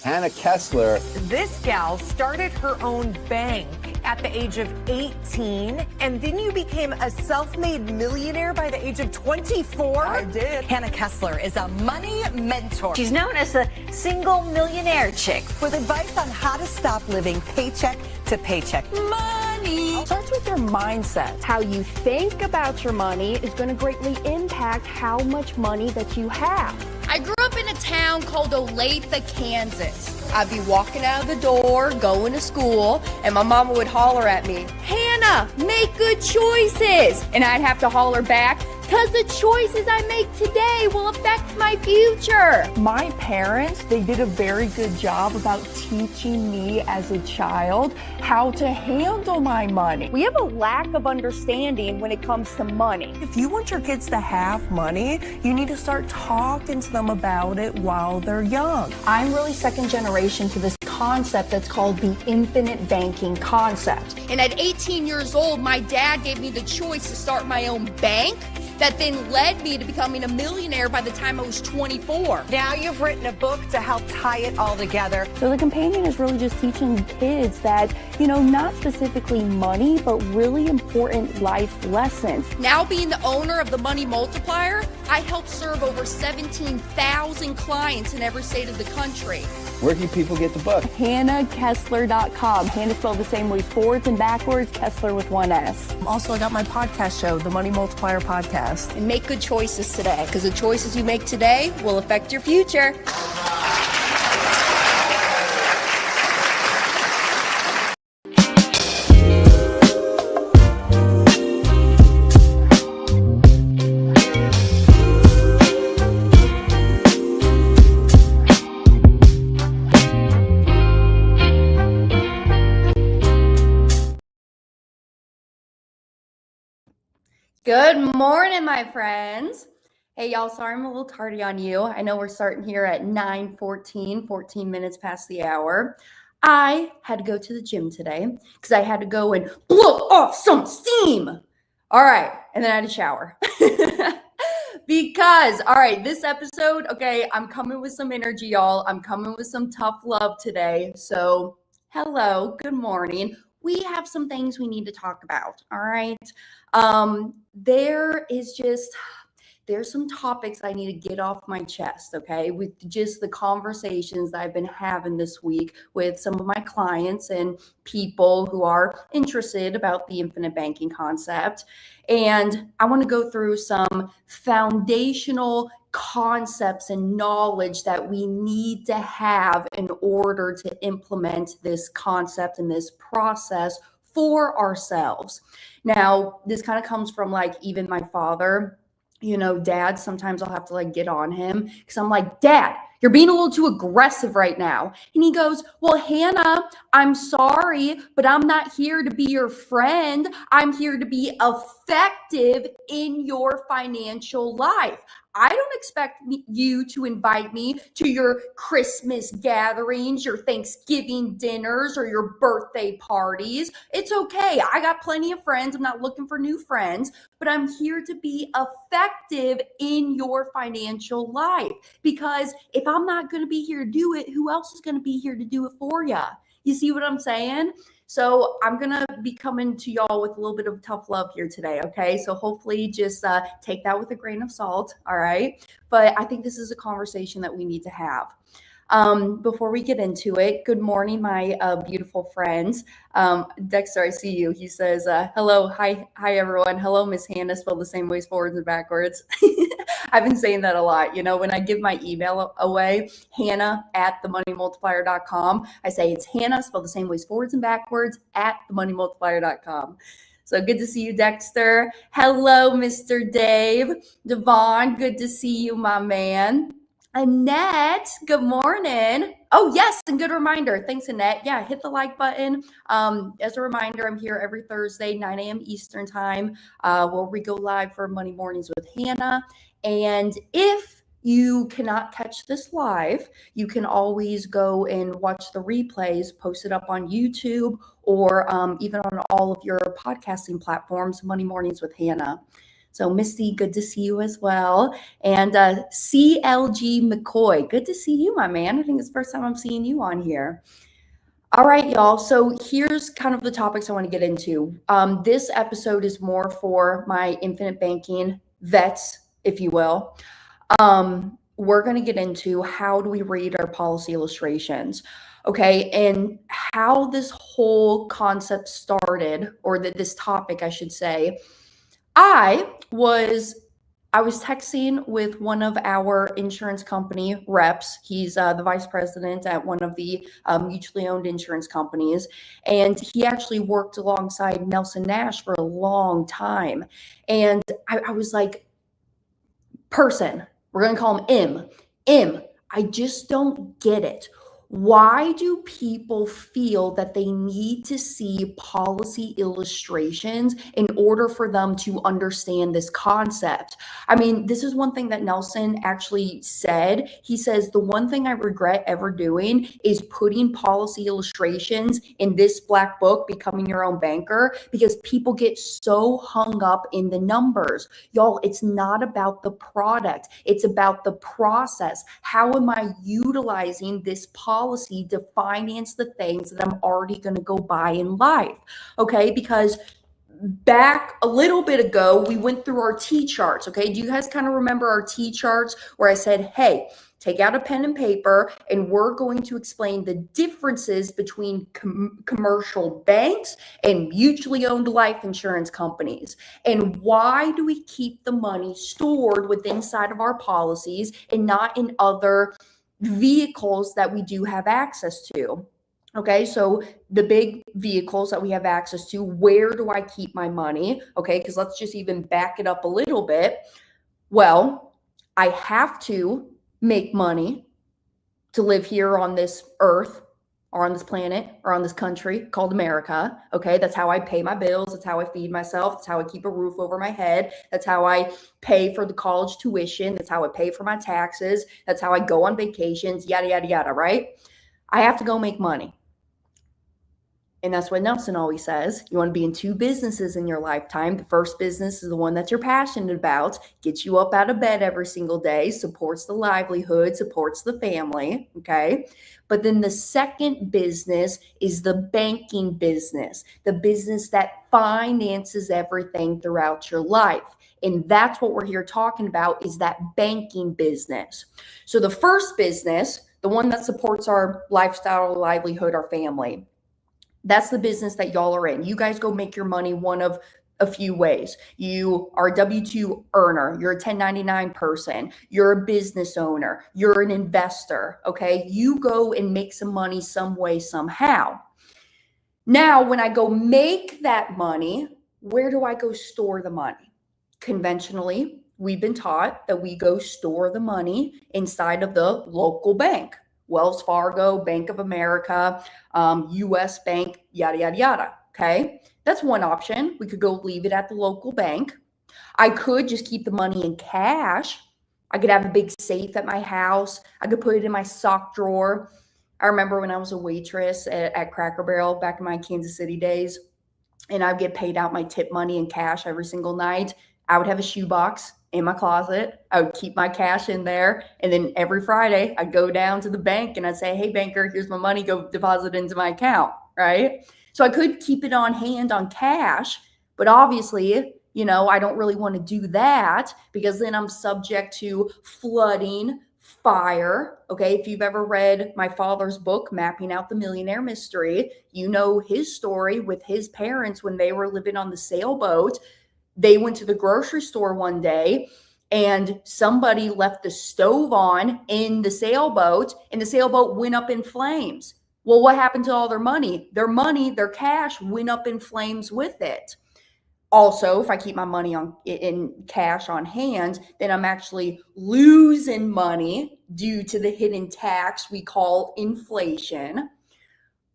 Hannah Kessler. This gal started her own bank at the age of 18, and then you became a self-made millionaire by the age of 24? I did. Hannah Kessler is a money mentor. She's known as the single millionaire chick. With advice on how to stop living paycheck to paycheck. Money starts with your mindset. How you think about your money is going to greatly impact how much money that you have. I grew up in a town called Olathe, Kansas. I'd be walking out of the door, going to school, and my mama would holler at me, "Hannah, make good choices." And I'd have to holler back, "Because the choices I make today will affect my future." My parents, they did a very good job about teaching me as a child how to handle my money. We have a lack of understanding when it comes to money. If you want your kids to have money, you need to start talking to them about it while they're young. I'm really second generation to this concept that's called the infinite banking concept. And at 18 years old, my dad gave me the choice to start my own bank that then led me to becoming a millionaire by the time I was 24. Now you've written a book to help tie it all together. So the companion is really just teaching kids that, not specifically money, but really important life lessons. Now being the owner of the Money Multiplier, I help serve over 17,000 clients in every state of the country. Where can people get the book? HannahKessler.com. Hannah spelled the same way forwards and backwards, Kessler with one S. Also, I got my podcast show, the Money Multiplier Podcast. And make good choices today, because the choices you make today will affect your future. Good morning, my friends. Hey, y'all, sorry I'm a little tardy on you. I know we're starting here at 9:14, 14 minutes past the hour. I had to go to the gym today because I had to go and blow off some steam. All right, and then I had a shower. Because, all right, this episode, okay, I'm coming with some energy, y'all. I'm coming with some tough love today. So, hello, good morning. We have some things we need to talk about, all right? There's some topics I need to get off my chest, okay, with just the conversations that I've been having this week with some of my clients and people who are interested about the infinite banking concept. And I want to go through some foundational concepts and knowledge that we need to have in order to implement this concept and this process for ourselves. Now, this kind of comes from even my father. Dad, sometimes I'll have to get on him because I'm like, "Dad, you're being a little too aggressive right now." And he goes, "Well, Hannah, I'm sorry, but I'm not here to be your friend. I'm here to be effective in your financial life. I don't expect you to invite me to your Christmas gatherings, your Thanksgiving dinners, or your birthday parties. It's okay. I got plenty of friends. I'm not looking for new friends, but I'm here to be effective in your financial life. Because if I'm not going to be here to do it, who else is going to be here to do it for you?" You see what I'm saying? So I'm going to be coming to y'all with a little bit of tough love here today, okay? So hopefully just take that with a grain of salt, all right? But I think this is a conversation that we need to have. Before we get into it, good morning, my beautiful friends. Dexter, I see you. He says, hello, hi everyone. Hello, Miss Hannah, spelled the same ways forwards and backwards. I've been saying that a lot. When I give my email away, Hannah@themoneymultiplier.com, I say it's Hannah, spelled the same ways forwards and backwards, @themoneymultiplier.com. So good to see you, Dexter. Hello, Mr. Dave. Devon, good to see you, my man. Annette, good morning. Oh, yes, and good reminder. Thanks, Annette. Yeah, hit the like button. As a reminder, I'm here every Thursday, 9 a.m. Eastern time, where we go live for Money Mornings with Hannah. And if you cannot catch this live, you can always go and watch the replays posted up on YouTube or even on all of your podcasting platforms, Money Mornings with Hannah. So Misty, good to see you as well. And CLG McCoy, good to see you, my man. I think it's the first time I'm seeing you on here. All right, y'all. So here's kind of the topics I want to get into. This episode is more for my infinite banking vets, if you will. We're going to get into how do we read our policy illustrations, okay, and how this whole concept started, or this topic, I should say. I was texting with one of our insurance company reps. He's the vice president at one of the mutually owned insurance companies. And he actually worked alongside Nelson Nash for a long time. And I was like, person, we're going to call him M. I just don't get it. Why do people feel that they need to see policy illustrations in order for them to understand this concept? I mean, this is one thing that Nelson actually said. He says, the one thing I regret ever doing is putting policy illustrations in this black book, Becoming Your Own Banker, because people get so hung up in the numbers. Y'all, it's not about the product. It's about the process. How am I utilizing this policy to finance the things that I'm already going to go buy in life? Okay, because back a little bit ago, we went through our T charts. Okay, do you guys kind of remember our T charts where I said, hey, take out a pen and paper, and we're going to explain the differences between commercial banks and mutually owned life insurance companies. And why do we keep the money stored within inside of our policies and not in other vehicles that we do have access to? Okay, so the big vehicles that we have access to, where do I keep my money? Okay, because let's just even back it up a little bit. Well, I have to make money to live here on this earth or on this planet or on this country called America. Okay, that's how I pay my bills. That's how I feed myself. That's how I keep a roof over my head. That's how I pay for the college tuition. That's how I pay for my taxes. That's how I go on vacations, yada, yada, yada, right? I have to go make money. And that's what Nelson always says. You want to be in two businesses in your lifetime. The first business is the one that you're passionate about, gets you up out of bed every single day, supports the livelihood, supports the family, okay? But then the second business is the banking business, the business that finances everything throughout your life. And that's what we're here talking about, is that banking business. So the first business, the one that supports our lifestyle, livelihood, our family, that's the business that y'all are in. You guys go make your money one of a few ways. You are a W-2 earner. You're a 1099 person. You're a business owner. You're an investor. Okay. You go and make some money some way, somehow. Now, when I go make that money, where do I go store the money? Conventionally, we've been taught that we go store the money inside of the local bank. Wells Fargo, Bank of America, US Bank, yada, yada, yada. Okay. That's one option. We could go leave it at the local bank. I could just keep the money in cash. I could have a big safe at my house. I could put it in my sock drawer. I remember when I was a waitress at Cracker Barrel back in my Kansas City days, and I'd get paid out my tip money in cash every single night. I would have a shoebox in my closet. I would keep my cash in there. And then every Friday I'd go down to the bank and I'd say, hey, banker, here's my money. Go deposit it into my account. Right. So I could keep it on hand on cash, but obviously, you know, I don't really want to do that because then I'm subject to flooding, fire. Okay. If you've ever read my father's book, Mapping Out the Millionaire Mystery, you know his story with his parents when they were living on the sailboat. They went to the grocery store one day and somebody left the stove on in the sailboat and the sailboat went up in flames. Well, what happened to all their money? Their money, their cash went up in flames with it. Also, if I keep my money in cash on hand, then I'm actually losing money due to the hidden tax we call inflation.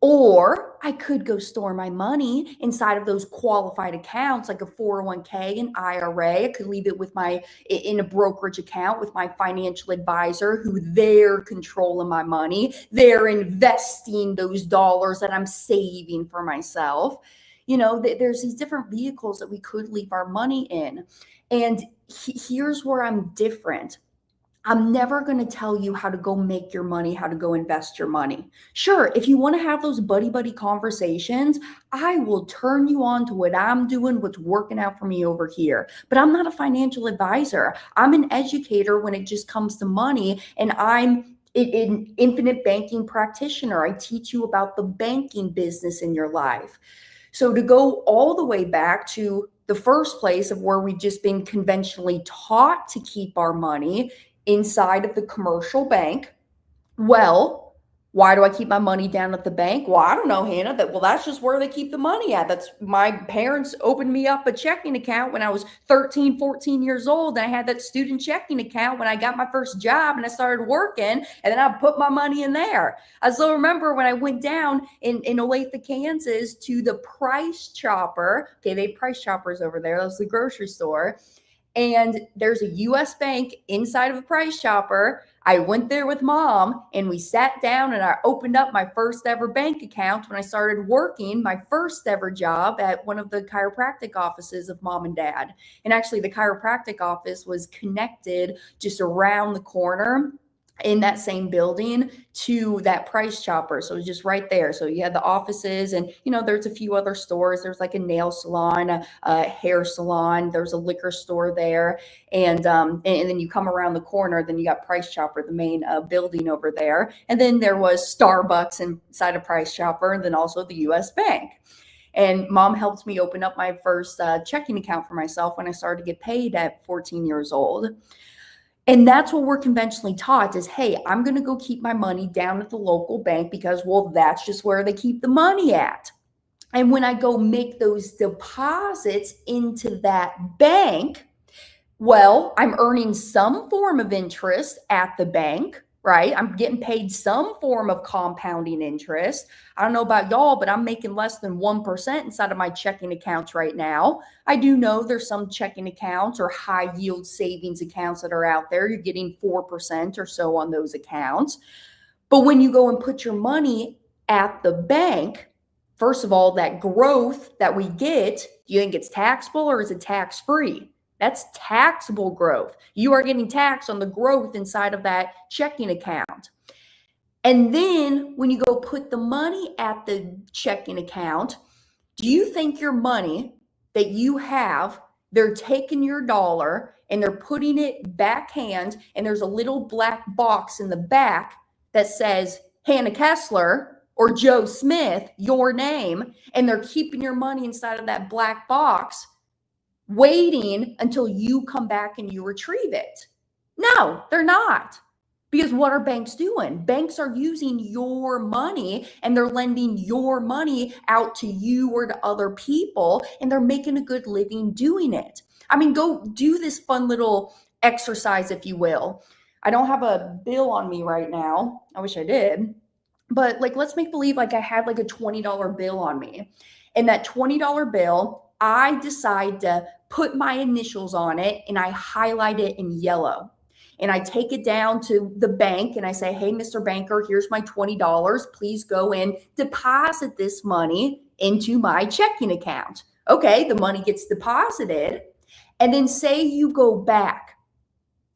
Or I could go store my money inside of those qualified accounts like a 401k, an IRA. I could leave it in a brokerage account with my financial advisor who they're controlling my money. They're investing those dollars that I'm saving for myself. There's these different vehicles that we could leave our money in. And here's where I'm different. I'm never going to tell you how to go make your money, how to go invest your money. Sure, if you want to have those buddy conversations, I will turn you on to what I'm doing, what's working out for me over here. But I'm not a financial advisor. I'm an educator when it just comes to money, and I'm an infinite banking practitioner. I teach you about the banking business in your life. So to go all the way back to the first place of where we've just been conventionally taught to keep our money inside of the commercial bank. Well, why do I keep my money down at the bank? Well, I don't know, Hannah. That's just where they keep the money at. That's my parents opened me up a checking account when I was 13, 14 years old. And I had that student checking account when I got my first job and I started working, and then I put my money in there. I still remember when I went down in Olathe, Kansas to the Price Chopper. Okay, they have Price Choppers over there. That was the grocery store. And there's a U.S. bank inside of a Price Chopper. I went there with Mom and we sat down and I opened up my first ever bank account when I started working my first ever job at one of the chiropractic offices of Mom and Dad. And actually the chiropractic office was connected just around the corner in that same building to that Price Chopper. So it was just right there. So you had the offices and, there's a few other stores. There's like a nail salon, a hair salon. There's a liquor store there. And then you come around the corner, then you got Price Chopper, the main building over there. And then there was Starbucks inside of Price Chopper, and then also the U.S. Bank. And Mom helped me open up my first checking account for myself when I started to get paid at 14 years old. And that's what we're conventionally taught is, hey, I'm going to go keep my money down at the local bank because, well, that's just where they keep the money at. And when I go make those deposits into that bank, well, I'm earning some form of interest at the bank, right? I'm getting paid some form of compounding interest. I don't know about y'all, but I'm making less than 1% inside of my checking accounts right now. I do know there's some checking accounts or high yield savings accounts that are out there. You're getting 4% or so on those accounts. But when you go and put your money at the bank, first of all, that growth that we get, do you think it's taxable or is it tax-free? That's taxable growth. You are getting taxed on the growth inside of that checking account. And then when you go put the money at the checking account, do you think your money that you have, they're taking your dollar and they're putting it backhand, and there's a little black box in the back that says Hannah Kessler or Joe Smith, your name, and they're keeping your money inside of that black box, waiting until you come back and you retrieve it? No, they're not. Because what are banks doing? Banks are using your money and they're lending your money out to you or to other people, and they're making a good living doing it. I mean, go do this fun little exercise, if you will. I don't have a bill on me right now. I wish I did. But let's make believe I had a $20 bill on me. And that $20 bill, I decide to put my initials on it and I highlight it in yellow. And I take it down to the bank and I say, hey, Mr. Banker, here's my $20. Please go and deposit this money into my checking account. Okay, the money gets deposited. And then say you go back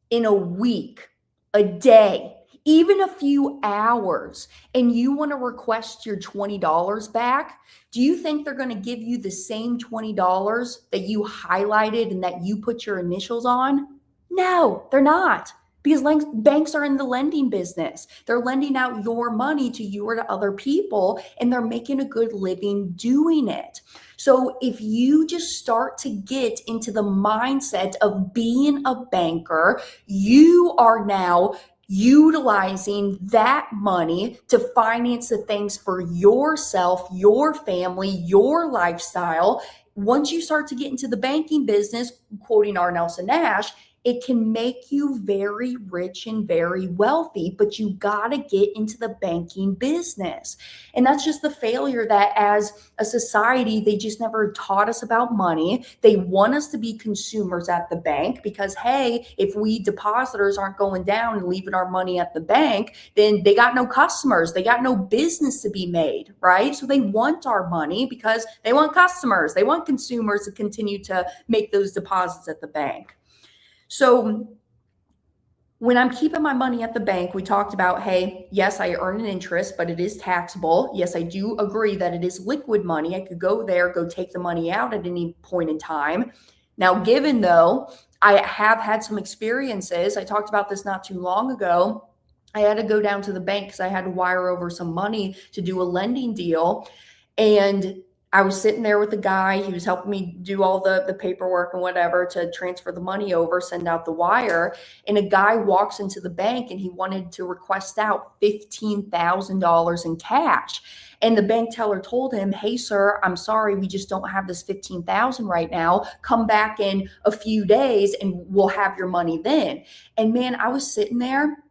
in a week, a day, even a few hours, and you want to request your $20 back. Do you think they're going to give you the same $20 that you highlighted and that you put your initials on? No, they're not. Because banks are in the lending business. They're lending out your money to you or to other people, and they're making a good living doing it. So if you just start to get into the mindset of being a banker, you are now utilizing that money to finance the things for yourself, your family, your lifestyle. Once you start to get into the banking business, quoting R. Nelson Nash, it can make you very rich and very wealthy, but you got to get into the banking business. And that's just the failure that as a society, they just never taught us about money. They want us to be consumers at the bank because, hey, if we depositors aren't going down and leaving our money at the bank, then they got no customers. They got no business to be made, right? So they want our money because they want customers. They want consumers to continue to make those deposits at the bank. So when I'm keeping my money at the bank, we talked about, hey, yes, I earn an interest, but it is taxable. Yes, I do agree that it is liquid money. I could go there, go take the money out at any point in time. Now, given though, I have had some experiences. I talked about this not too long ago. I had to go down to the bank because I had to wire over some money to do a lending deal. And I was sitting there with the guy. He was helping me do all the paperwork and whatever to transfer the money over, send out the wire. And a guy walks into the bank and he wanted to request out $15,000 in cash. And the bank teller told him, hey, sir, I'm sorry, we just don't have this $15,000 right now. Come back in a few days and we'll have your money then. And man, I was sitting there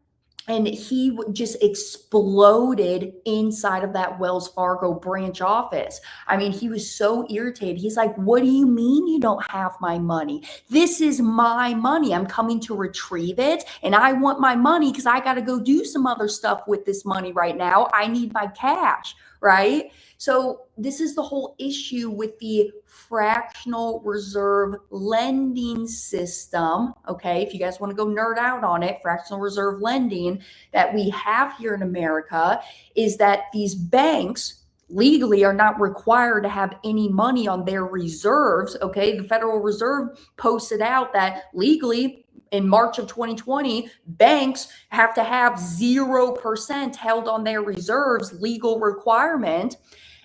and he just exploded inside of that Wells Fargo branch office. I mean, he was so irritated. He's like, what do you mean you don't have my money? This is my money. I'm coming to retrieve it. And I want my money because I got to go do some other stuff with this money right now. I need my cash, right? So this is the whole issue with the fractional reserve lending system. Okay, if you guys want to go nerd out on it, fractional reserve lending that we have here in America is that these banks legally are not required to have any money on their reserves. Okay, the Federal Reserve posted out that legally in March of 2020, banks have to have 0% held on their reserves, legal requirement.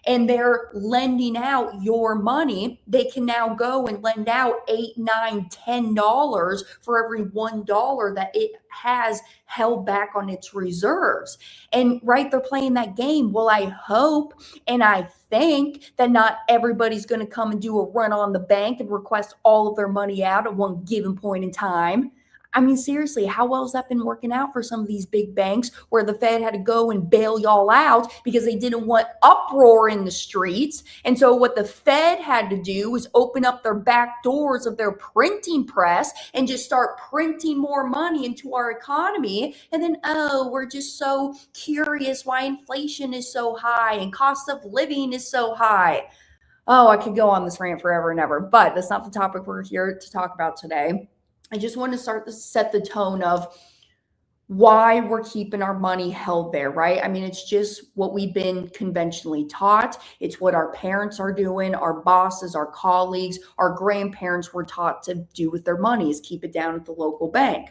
And they're lending out your money. They can now go and lend out $8, $9, $10 for every $1 that it has held back on its reserves. And right, they're playing that game. Well, I hope and I think that not everybody's going to come and do a run on the bank and request all of their money out at one given point in time. I mean, seriously, how well has that been working out for some of these big banks where the Fed had to go and bail y'all out because they didn't want uproar in the streets? And so what the Fed had to do was open up their back doors of their printing press and just start printing more money into our economy. And then, oh, we're just so curious why inflation is so high and cost of living is so high. Oh, I could go on this rant forever and ever, but that's not the topic we're here to talk about today. I just want to start to set the tone of why we're keeping our money held there, right? I mean, it's just what we've been conventionally taught. It's what our parents are doing, our bosses, our colleagues, our grandparents were taught to do with their money is keep it down at the local bank.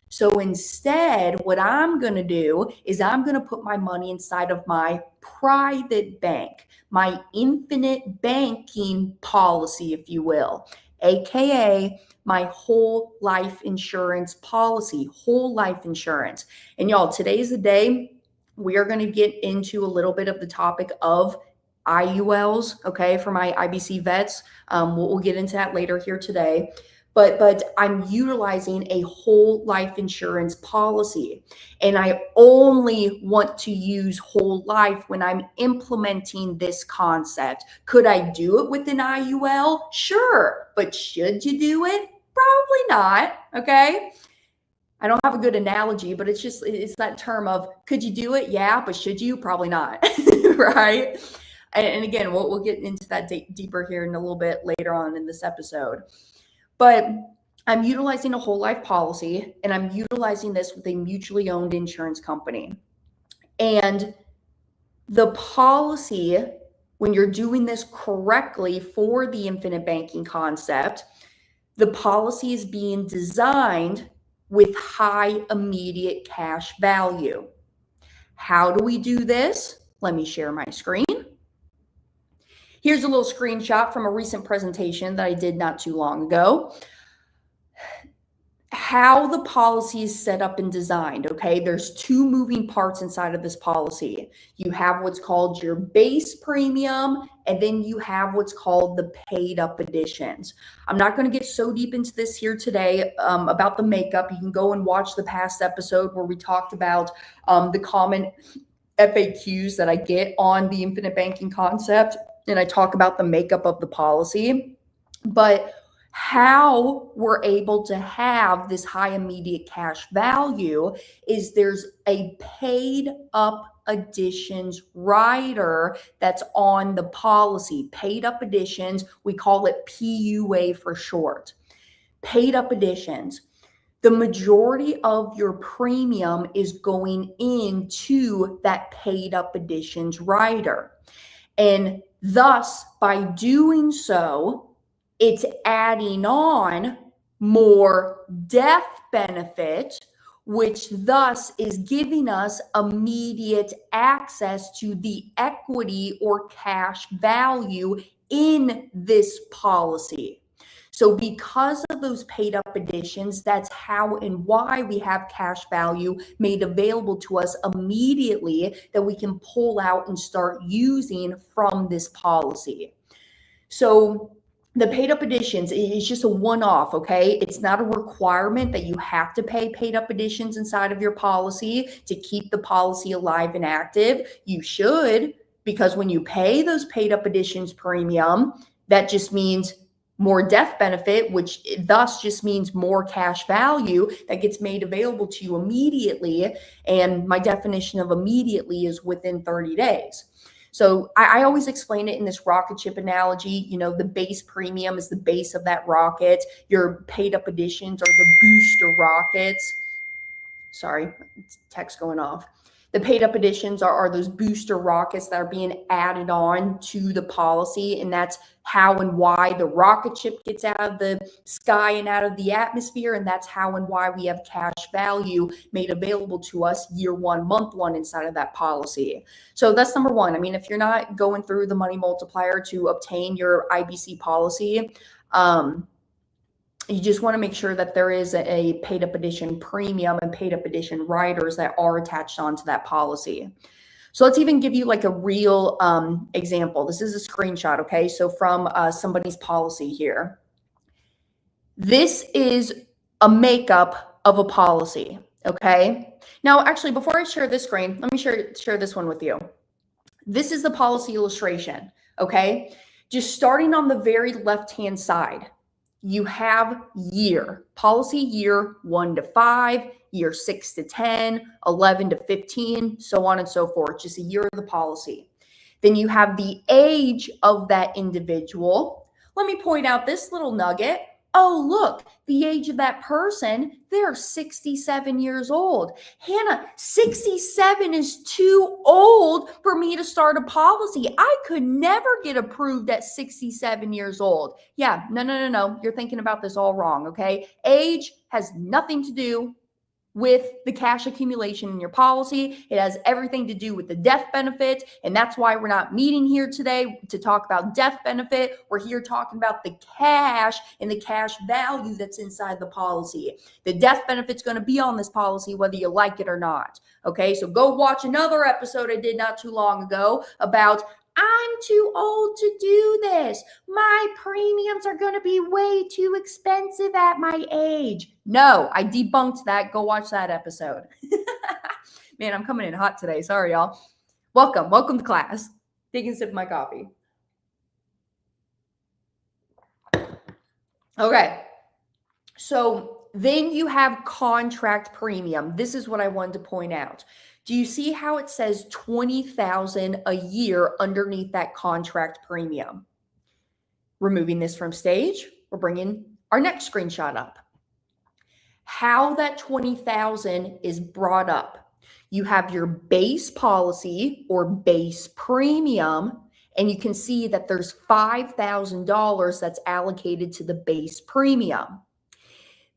So instead, what I'm going to do is I'm going to put my money inside of my private bank, my infinite banking policy, if you will, AKA my whole life insurance policy, whole life insurance. And y'all, today's the day we are going to get into a little bit of the topic of IULs, okay, for my IBC vets. We'll get into that later here today. But I'm utilizing a whole life insurance policy. And I only want to use whole life when I'm implementing this concept. Could I do it with an IUL? Sure. But should you do it? Probably not. Okay. I don't have a good analogy, but it's that term of could you do it? Yeah. But should you? Probably not. Right. And again, we'll get into that deeper here in a little bit later on in this episode. But I'm utilizing a whole life policy, and I'm utilizing this with a mutually owned insurance company. And the policy, when you're doing this correctly for the infinite banking concept, the policy is being designed with high immediate cash value. How do we do this? Let me share my screen. Here's a little screenshot from a recent presentation that I did not too long ago. how the policy is set up and designed, okay? There's two moving parts inside of this policy. You have what's called your base premium, and then you have what's called the paid up additions. I'm not going to get so deep into this here today about the makeup. You can go and watch the past episode where we talked about the common FAQs that I get on the infinite banking concept, and I talk about the makeup of the policy. But how we're able to have this high immediate cash value is there's a paid up additions rider that's on the policy. Paid up additions, we call it PUA for short. Paid up additions. The majority of your premium is going into that paid up additions rider. And thus, by doing so, it's adding on more death benefit, which thus is giving us immediate access to the equity or cash value in this policy. So because of those paid up additions, that's how and why we have cash value made available to us immediately that we can pull out and start using from this policy. So the paid up additions is just a one-off, okay? It's not a requirement that you have to pay paid up additions inside of your policy to keep the policy alive and active. You should, because when you pay those paid up additions premium, that just means more death benefit, which thus just means more cash value that gets made available to you immediately. And my definition of immediately is within 30 days. So I always explain it in this rocket ship analogy. You know, the base premium is the base of that rocket. Your paid up additions are the booster rockets. Sorry, text going off. The paid up additions are those booster rockets that are being added on to the policy. And that's how and why the rocket ship gets out of the sky and out of the atmosphere. And that's how and why we have cash value made available to us year one, month one inside of that policy. So that's number one. I mean, if you're not going through the money multiplier to obtain your IBC policy, you just want to make sure that there is a paid up addition premium and paid up addition riders that are attached onto that policy. So let's even give you like a real example. This is a screenshot, okay? So from somebody's policy here. This is a makeup of a policy, okay? Now, actually, before I share this screen, let me share this one with you. This is the policy illustration, okay? Just starting on the very left-hand side. You have year, policy year 1 to 5, year 6 to 10, 11 to 15, so on and so forth, just a year of the policy. Then you have the age of that individual. Let me point out this little nugget. Oh, look, the age of that person, they're 67 years old. Hannah, 67 is too old for me to start a policy. I could never get approved at 67 years old. Yeah, no. You're thinking about this all wrong, okay? Age has nothing to do with the cash accumulation in your policy. It has everything to do with the death benefit. And that's why we're not meeting here today to talk about death benefit. We're here talking about the cash and the cash value that's inside the policy. The death benefit's going to be on this policy, whether you like it or not. Okay, so go watch another episode I did not too long ago about I'm too old to do this. My premiums are going to be way too expensive at my age. No, I debunked that. Go watch that episode. Man, I'm coming in hot today. Sorry, y'all. Welcome to class. Taking a sip of my coffee. Okay. So then you have contract premium. This is what I wanted to point out. Do you see how it says $20,000 a year underneath that contract premium? Removing this from stage, we're bringing our next screenshot up. How that $20,000 is brought up. You have your base policy or base premium, and you can see that there's $5,000 that's allocated to the base premium.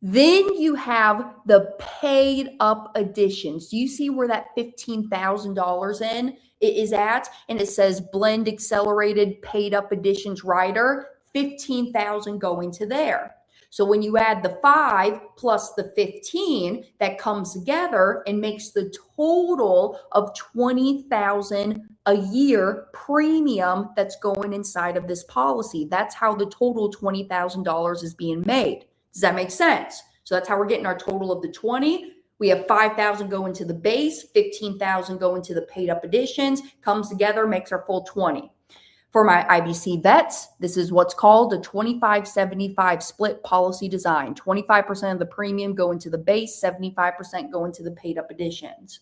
Then you have the paid up additions. Do you see where that $15,000 is at? And it says blend accelerated paid up additions rider, $15,000 going to there. So when you add the 5 plus the 15, that comes together and makes the total of $20,000 a year premium that's going inside of this policy. That's how the total $20,000 is being made. Does that make sense? So that's how we're getting our total of the 20. We have 5,000 going to the base, 15,000 going to the paid up additions, comes together, makes our full 20. For my IBC vets, this is what's called a 25-75 split policy design. 25% of the premium go into the base, 75% go into the paid up additions.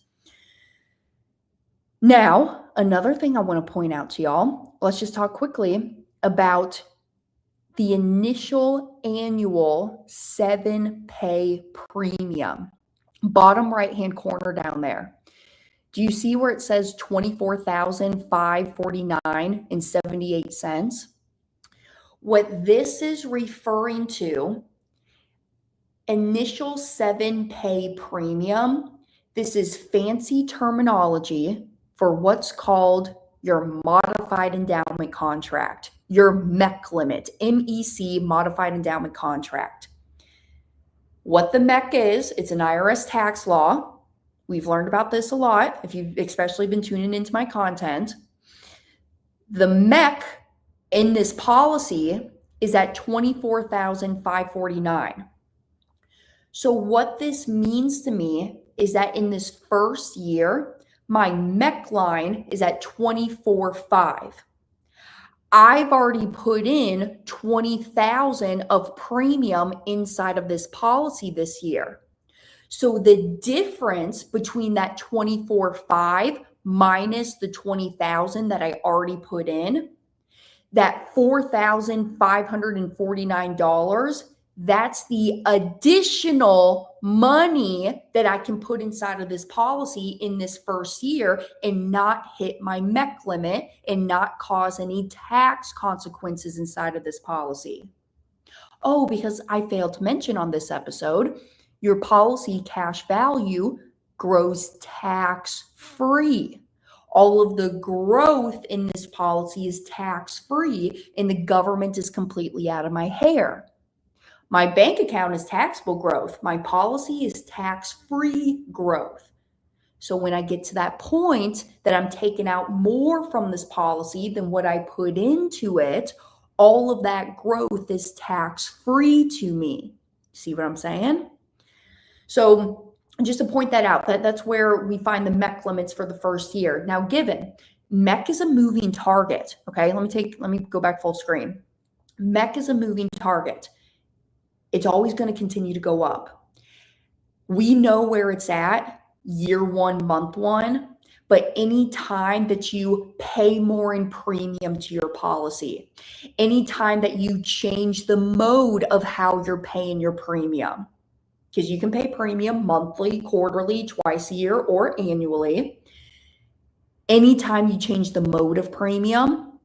Now, another thing I want to point out to y'all, let's just talk quickly about the initial annual 7-pay premium. Bottom right-hand corner down there. Do you see where it says $24,549.78? What this is referring to, initial 7-pay premium, this is fancy terminology for what's called your modified endowment contract, your MEC limit, MEC, modified endowment contract. What the MEC is, it's an IRS tax law. We've learned about this a lot, if you've especially been tuning into my content. The MEC in this policy is at $24,549. So what this means to me is that in this first year, my MEC line is at $24,500. I've already put in $20,000 of premium inside of this policy this year. So the difference between that $24,500 minus the $20,000 that I already put in, that $4,549, that's the additional money that I can put inside of this policy in this first year and not hit my MEC limit and not cause any tax consequences inside of this policy. Oh, because I failed to mention on this episode, your policy cash value grows tax-free. All of the growth in this policy is tax-free, and the government is completely out of my hair. My bank account is taxable growth. My policy is tax-free growth. So when I get to that point that I'm taking out more from this policy than what I put into it, all of that growth is tax-free to me. See what I'm saying? So just to point that out, that's where we find the MEC limits for the first year. Now, given MEC is a moving target, okay, let me go back full screen. MEC is a moving target. It's always going to continue to go up. We know where it's at year one, month one, but any time that you pay more in premium to your policy, any time that you change the mode of how you're paying your premium, because you can pay premium monthly, quarterly, twice a year, or annually. Anytime you change the mode of premium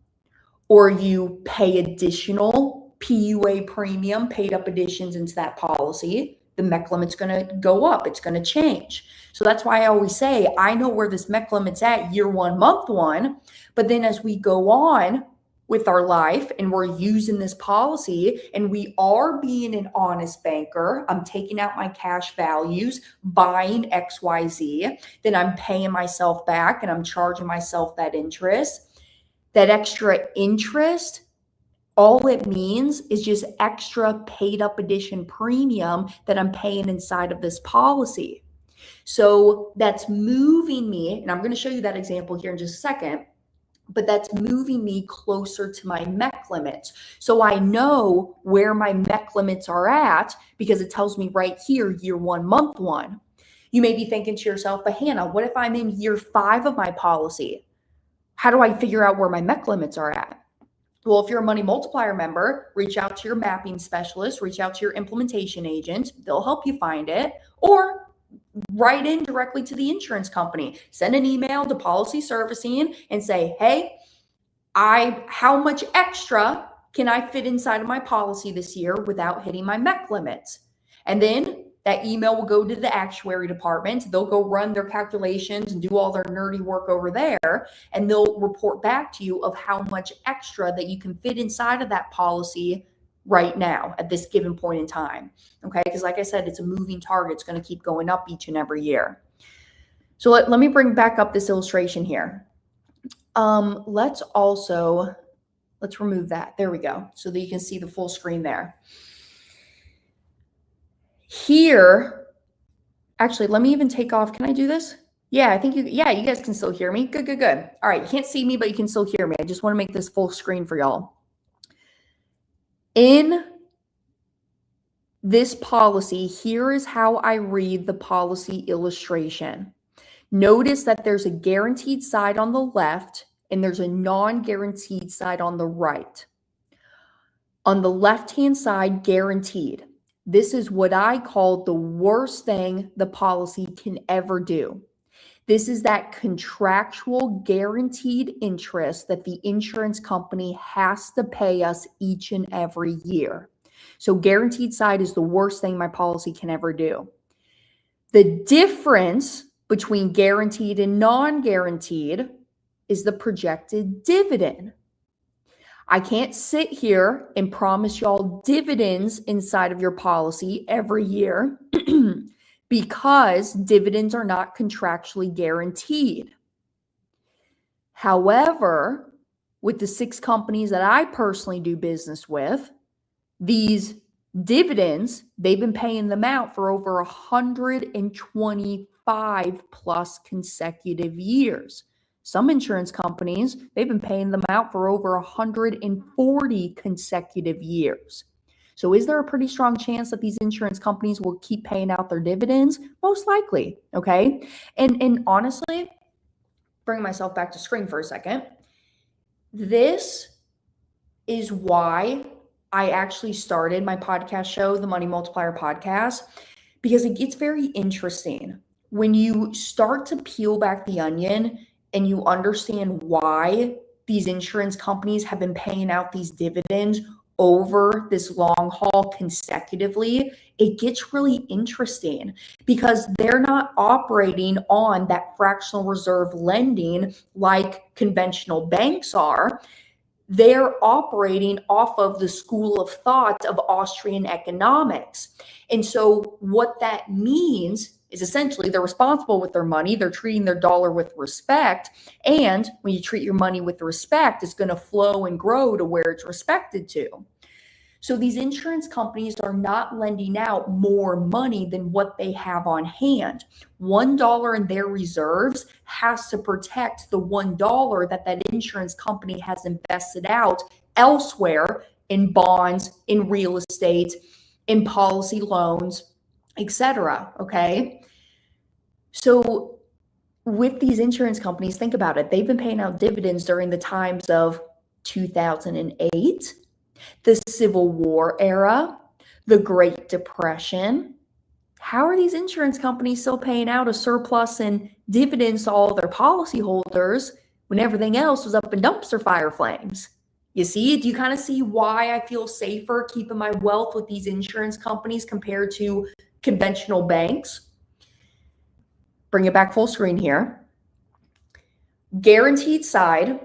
or you pay additional PUA premium, paid up additions into that policy, the MEC limit's going to go up. It's going to change. So that's why I always say, I know where this MEC limit's at year one, month one, but then as we go on with our life and we're using this policy and we are being an honest banker, I'm taking out my cash values, buying XYZ, then I'm paying myself back and I'm charging myself that interest. That extra interest, all it means is just extra paid up addition premium that I'm paying inside of this policy. So that's moving me, and I'm going to show you that example here in just a second, but that's moving me closer to my MEC limits. So I know where my MEC limits are at because it tells me right here, year one, month one. You may be thinking to yourself, but Hannah, what if I'm in year 5 of my policy? How do I figure out where my MEC limits are at? Well, if you're a Money Multiplier member, reach out to your mapping specialist, reach out to your implementation agent. They'll help you find it. Or write in directly to the insurance company. Send an email to policy servicing and say, hey, how much extra can I fit inside of my policy this year without hitting my MEC limits? And then that email will go to the actuary department. They'll go run their calculations and do all their nerdy work over there. And they'll report back to you of how much extra that you can fit inside of that policy right now at this given point in time. Okay, because like I said, it's a moving target. It's going to keep going up each and every year. So let me bring back up this illustration here. Let's remove that. There we go. So that you can see the full screen there. Here, actually, let me even take off. Can I do this? Yeah, I think you guys can still hear me. Good. All right, you can't see me, but you can still hear me. I just want to make this full screen for y'all. In this policy, here is how I read the policy illustration. Notice that there's a guaranteed side on the left and there's a non-guaranteed side on the right. On the left-hand side, guaranteed. This is what I call the worst thing the policy can ever do. This is that contractual guaranteed interest that the insurance company has to pay us each and every year. So guaranteed side is the worst thing my policy can ever do. The difference between guaranteed and non-guaranteed is the projected dividend. I can't sit here and promise y'all dividends inside of your policy every year because dividends are not contractually guaranteed. However, with the 6 companies that I personally do business with, these dividends, they've been paying them out for over 125 plus consecutive years. Some insurance companies, they've been paying them out for over 140 consecutive years. So is there a pretty strong chance that these insurance companies will keep paying out their dividends? Most likely, okay? And honestly, bring myself back to screen for a second. This is why I actually started my podcast show, the Money Multiplier Podcast, because it gets very interesting. When you start to peel back the onion and you understand why these insurance companies have been paying out these dividends over this long haul consecutively, it gets really interesting because they're not operating on that fractional reserve lending like conventional banks are. They're operating off of the school of thought of Austrian economics. And so what that means is essentially they're responsible with their money. They're treating their dollar with respect. And when you treat your money with respect, it's going to flow and grow to where it's respected to. So these insurance companies are not lending out more money than what they have on hand. $1 in their reserves has to protect the $1 that that insurance company has invested out elsewhere in bonds, in real estate, in policy loans, etc. Okay? So with these insurance companies, think about it. They've been paying out dividends during the times of 2008, the Civil War era, the Great Depression. How are these insurance companies still paying out a surplus in dividends to all their policyholders when everything else was up in dumpster fire flames? You see, do you kind of see why I feel safer keeping my wealth with these insurance companies compared to conventional banks? Bring it back full screen here. Guaranteed side.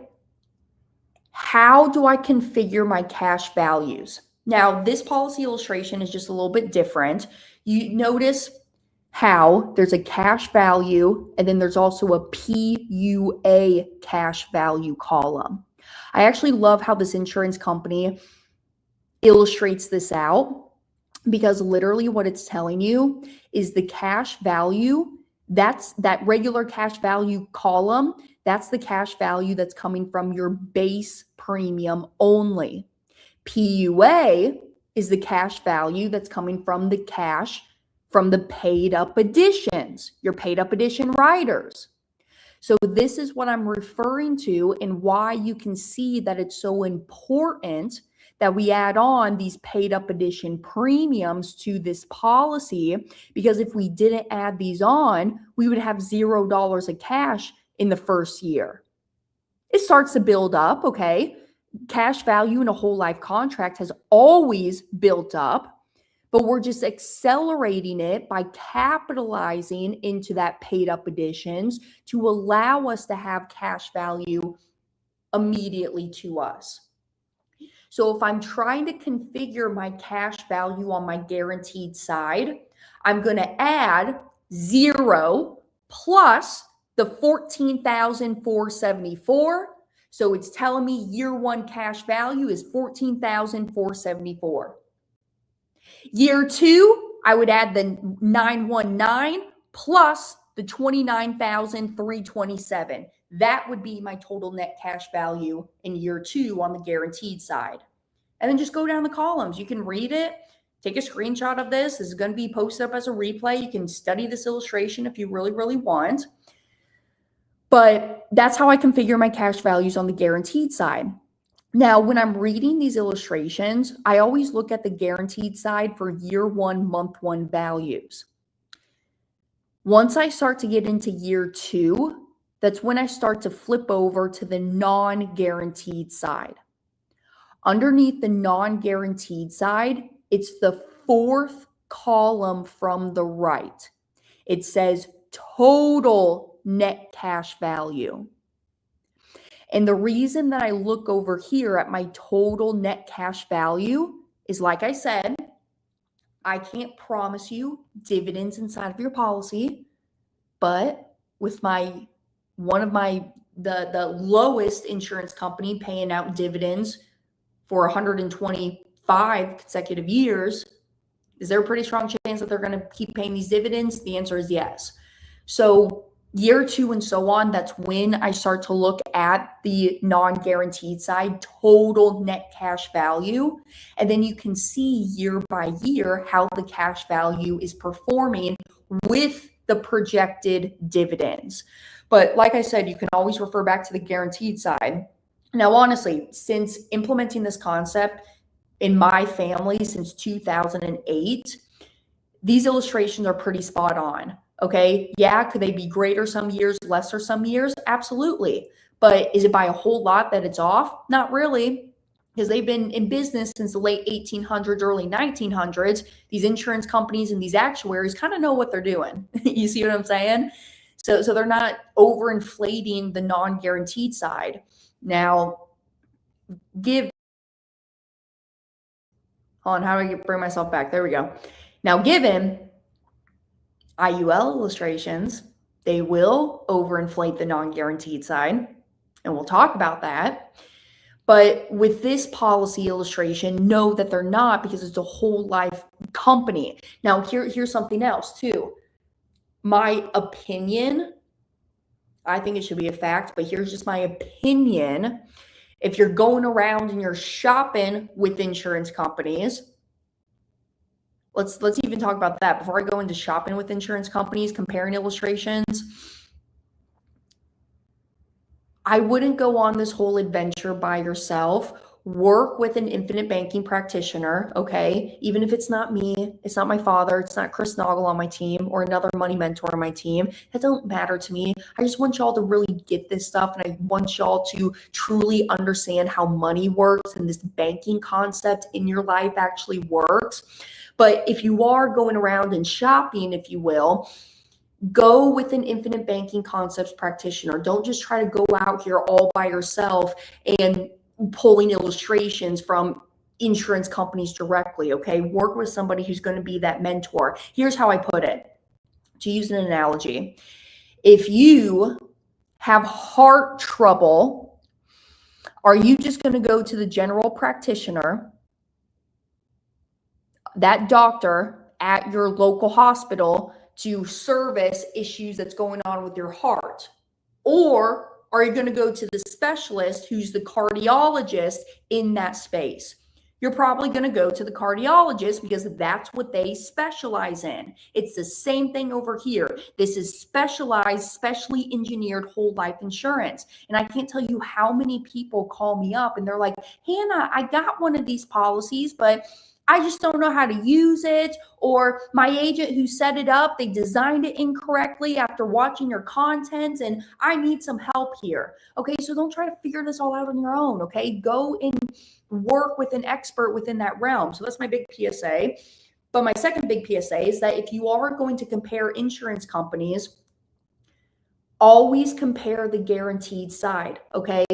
How do I configure my cash values? Now, this policy illustration is just a little bit different. You notice how there's a cash value and then there's also a PUA cash value column. I actually love how this insurance company illustrates this out because literally what it's telling you is the cash value, that's that regular cash value column. That's the cash value that's coming from your base premium only. PUA is the cash value that's coming from the cash from the paid up additions, your paid up addition riders. So this is what I'm referring to and why you can see that it's so important that we add on these paid up addition premiums to this policy, because if we didn't add these on, we would have $0 of cash in the first year. It starts to build up, okay? Cash value in a whole life contract has always built up, but we're just accelerating it by capitalizing into that paid up additions to allow us to have cash value immediately to us. So if I'm trying to configure my cash value on my guaranteed side, I'm going to add 0 plus the 14,474. So it's telling me year one cash value is 14,474. Year two, I would add the 919 plus the 29,327. That would be my total net cash value in year two on the guaranteed side. And then just go down the columns. You can read it, take a screenshot of this. This is going to be posted up as a replay. You can study this illustration if you really, really want. But that's how I configure my cash values on the guaranteed side. Now, when I'm reading these illustrations, I always look at the guaranteed side for year one, month one values. Once I start to get into year two, that's when I start to flip over to the non-guaranteed side. Underneath the non-guaranteed side, it's the fourth column from the right. It says total net cash value. And the reason that I look over here at my total net cash value is, like I said, I can't promise you dividends inside of your policy, but with the lowest insurance company paying out dividends for 125 consecutive years, is there a pretty strong chance that they're going to keep paying these dividends? The answer is yes. So year two and so on, that's when I start to look at the non-guaranteed side, total net cash value. And then you can see year by year how the cash value is performing with the projected dividends. But like I said, you can always refer back to the guaranteed side. Now, honestly, since implementing this concept in my family since 2008, these illustrations are pretty spot on. Okay. Yeah. Could they be greater some years, lesser some years? Absolutely. But is it by a whole lot that it's off? Not really, because they've been in business since the late 1800s, early 1900s. These insurance companies and these actuaries kind of know what they're doing. You see what I'm saying? So they're not overinflating the non-guaranteed side. Now, how do I bring myself back? There we go. Now, given IUL illustrations, they will overinflate the non-guaranteed side, and we'll talk about that. But with this policy illustration, know that they're not, because it's a whole life company. Now, here's something else too. My opinion, I think it should be a fact, but here's just my opinion. If you're going around and you're shopping with insurance companies, let's even talk about that before I go into shopping with insurance companies, comparing illustrations. I wouldn't go on this whole adventure by yourself. Work with an infinite banking practitioner, okay? Even if it's not me, it's not my father, it's not Chris Noggle on my team or another money mentor on my team. That don't matter to me. I just want y'all to really get this stuff, and I want y'all to truly understand how money works and this banking concept in your life actually works. But if you are going around and shopping, if you will, go with an infinite banking concepts practitioner. Don't just try to go out here all by yourself and pulling illustrations from insurance companies directly, okay? Work with somebody who's going to be that mentor. Here's how I put it, to use an analogy. If you have heart trouble, are you just going to go to the general practitioner, that doctor at your local hospital, to service issues that's going on with your heart? Or are you going to go to the specialist who's the cardiologist in that space? You're probably going to go to the cardiologist because that's what they specialize in. It's the same thing over here. This is specialized, specially engineered whole life insurance. And I can't tell you how many people call me up and they're like, Hannah, I got one of these policies, but I just don't know how to use it. Or my agent who set it up, they designed it incorrectly after watching your content, and I need some help here. Okay, so don't try to figure this all out on your own. Okay, go and work with an expert within that realm. So that's my big PSA. But my second big PSA is that if you are going to compare insurance companies, always compare the guaranteed side. Okay,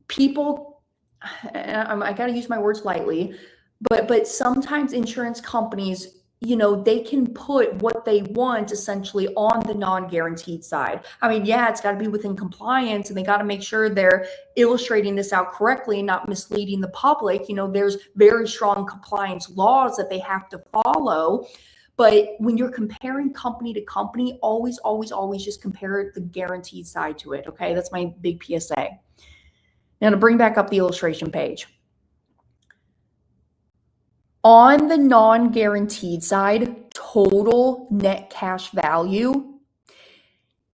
people I got to use my words lightly, but sometimes insurance companies, they can put what they want essentially on the non-guaranteed side. I mean, yeah, it's got to be within compliance, and they got to make sure they're illustrating this out correctly and not misleading the public. There's very strong compliance laws that they have to follow. But when you're comparing company to company, always, always, always just compare the guaranteed side to it. Okay, that's my big PSA. Now to bring back up the illustration page. On the non-guaranteed side, total net cash value,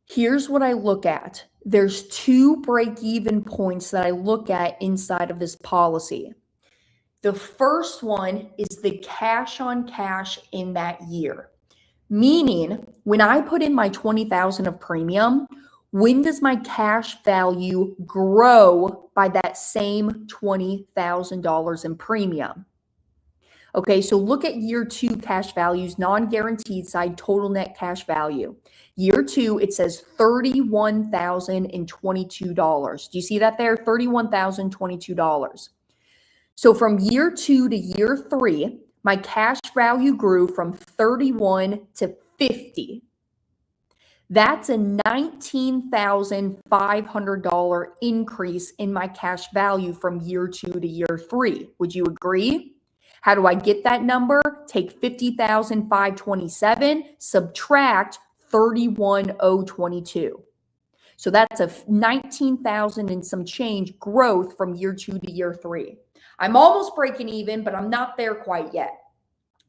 here's what I look at. There's 2 break-even points that I look at inside of this policy. The first one is the cash on cash in that year. Meaning, when I put in my $20,000 of premium, when does my cash value grow by that same $20,000 in premium? Okay, so look at year 2 cash values, non-guaranteed side, total net cash value. Year 2, it says $31,022. Do you see that there? $31,022. So from year 2 to year 3, my cash value grew from 31 to 50. That's a $19,500 increase in my cash value from year 2 to year 3. Would you agree? How do I get that number? Take 50,527, subtract 31,022. So that's a 19,000 and some change growth from year 2 to year 3. I'm almost breaking even, but I'm not there quite yet.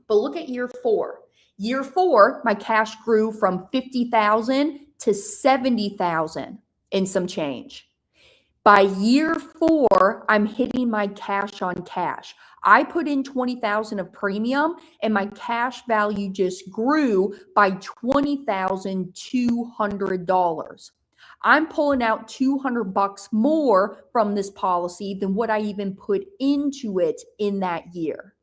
But look at year 4. Year 4, my cash grew from 50,000 to 70,000 and some change. By year 4, I'm hitting my cash on cash. I put in 20,000 of premium and my cash value just grew by $20,200. I'm pulling out $200 more from this policy than what I even put into it in that year.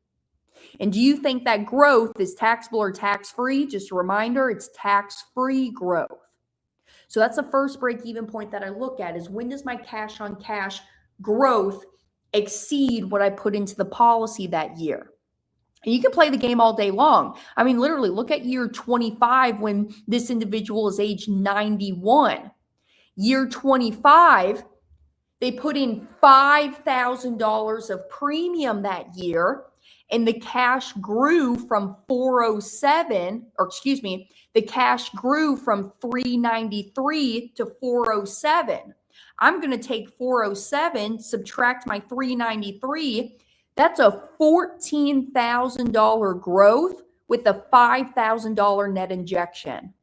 And do you think that growth is taxable or tax-free? Just a reminder, it's tax-free growth. So that's the first break-even point that I look at, is when does my cash on cash growth exceed what I put into the policy that year? And you can play the game all day long. I mean, literally, look at year 25 when this individual is age 91. Year 25, they put in $5,000 of premium that year, and the cash grew from 407, or excuse me, the cash grew from 393 to 407. I'm going to take 407, subtract my 393. That's a $14,000 growth with a $5,000 net injection.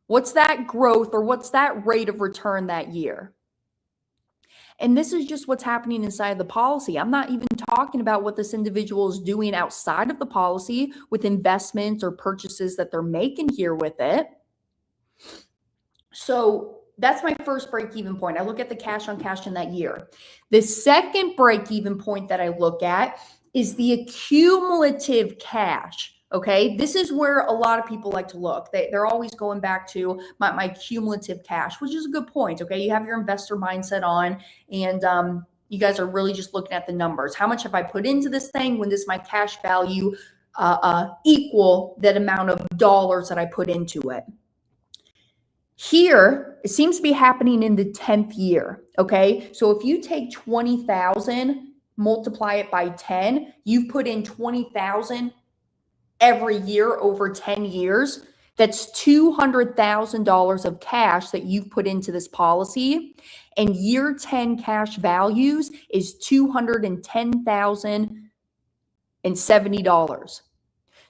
What's that growth, or what's that rate of return that year? And this is just what's happening inside the policy. I'm not even talking about what this individual is doing outside of the policy with investments or purchases that they're making here with it. So that's my first break-even point. I look at the cash on cash in that year. The second break-even point that I look at is the accumulative cash. Okay, this is where a lot of people like to look. They're always going back to my cumulative cash, which is a good point. Okay, you have your investor mindset on, and you guys are really just looking at the numbers. How much have I put into this thing? When does my cash value equal that amount of dollars that I put into it? Here, it seems to be happening in the 10th year. Okay, so if you take 20,000, multiply it by 10, you've put in 20,000 every year over 10 years. That's $200,000 of cash that you've put into this policy. And year 10 cash values is $210,070.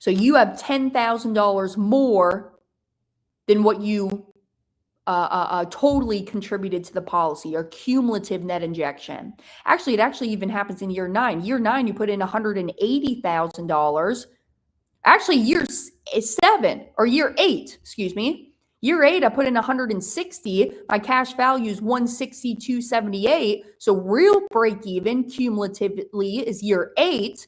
So you have $10,000 more than what you totally contributed to the policy, or cumulative net injection. Actually, it actually even happens in year 9. Year 9, you put in $180,000. Actually, year 7 or year 8, excuse me. Year 8, I put in 160. My cash value is 162.78. So real break even cumulatively is year 8.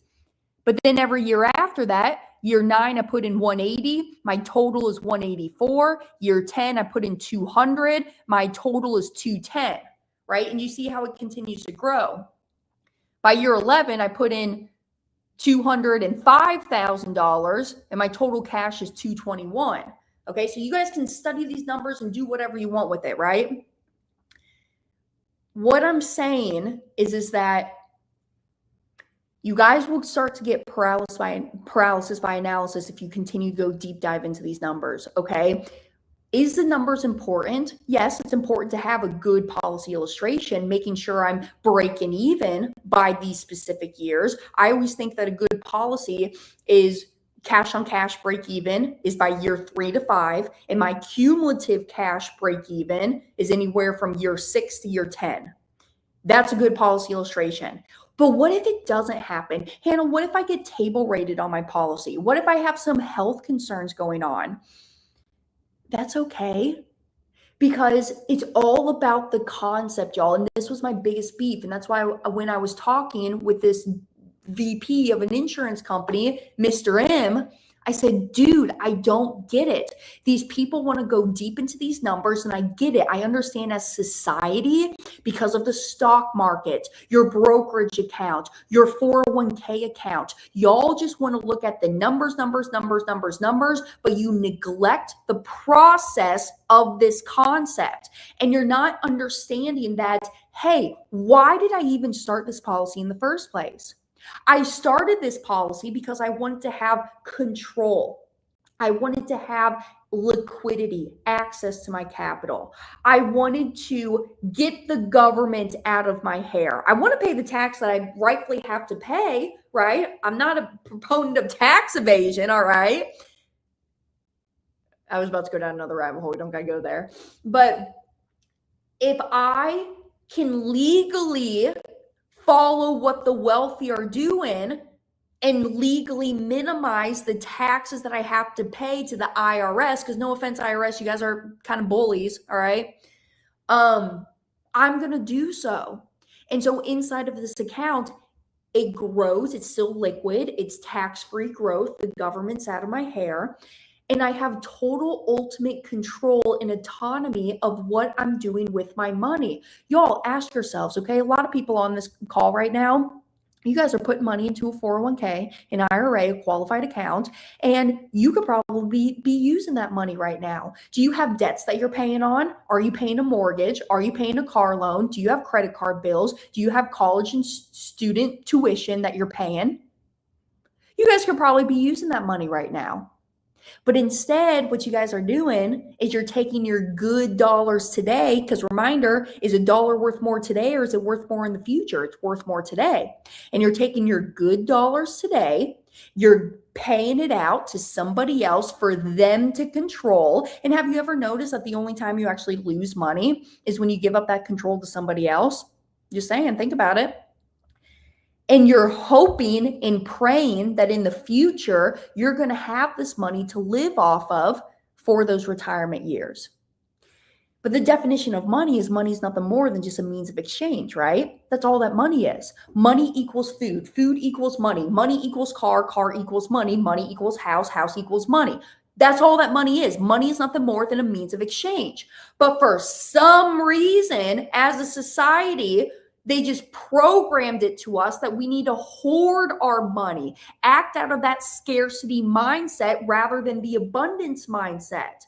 But then every year after that, year 9, I put in 180. My total is 184. Year 10, I put in 200. My total is 210, right? And you see how it continues to grow. By year 11, I put in $205,000 and my total cash is $221,000. Okay, so you guys can study these numbers and do whatever you want with it, right? What I'm saying is that you guys will start to get paralysis by analysis if you continue to go deep dive into these numbers, okay? Is the numbers important? Yes, it's important to have a good policy illustration, making sure I'm breaking even by these specific years. I always think that a good policy is cash on cash break even is by year 3 to 5, and my cumulative cash break even is anywhere from year 6 to year 10. That's a good policy illustration. But what if it doesn't happen? Hannah, what if I get table rated on my policy? What if I have some health concerns going on? That's okay, because it's all about the concept, y'all. And this was my biggest beef. And that's why when I was talking with this VP of an insurance company, Mr. M, I said, dude, I don't get it. These people want to go deep into these numbers, and I get it. I understand as society, because of the stock market, your brokerage account, your 401k account, y'all just want to look at the numbers, but you neglect the process of this concept. And you're not understanding that, hey, why did I even start this policy in the first place? I started this policy because I wanted to have control. I wanted to have liquidity, access to my capital. I wanted to get the government out of my hair. I want to pay the tax that I rightfully have to pay, right? I'm not a proponent of tax evasion, all right? I was about to go down another rabbit hole. We don't got to go there. But if I can legally follow what the wealthy are doing and legally minimize the taxes that I have to pay to the IRS, because no offense, IRS, you guys are kind of bullies, all right? I'm going to do so. And so inside of this account, it grows. It's still liquid. It's tax-free growth. The government's out of my hair. And I have total ultimate control and autonomy of what I'm doing with my money. Y'all ask yourselves, okay? A lot of people on this call right now, you guys are putting money into a 401k, an IRA, a qualified account, and you could probably be using that money right now. Do you have debts that you're paying on? Are you paying a mortgage? Are you paying a car loan? Do you have credit card bills? Do you have college and student tuition that you're paying? You guys could probably be using that money right now. But instead, what you guys are doing is you're taking your good dollars today, because reminder, is a dollar worth more today or is it worth more in the future? It's worth more today. And you're taking your good dollars today, you're paying it out to somebody else for them to control. And have you ever noticed that the only time you actually lose money is when you give up that control to somebody else? Just saying, think about it. And you're hoping and praying that in the future, you're going to have this money to live off of for those retirement years. But the definition of money is nothing more than just a means of exchange, right? That's all that money is. Money equals food. Food equals money. Money equals car. Car equals money. Money equals house. House equals money. That's all that money is. Money is nothing more than a means of exchange. But for some reason, as a society, they just programmed it to us that we need to hoard our money, act out of that scarcity mindset rather than the abundance mindset.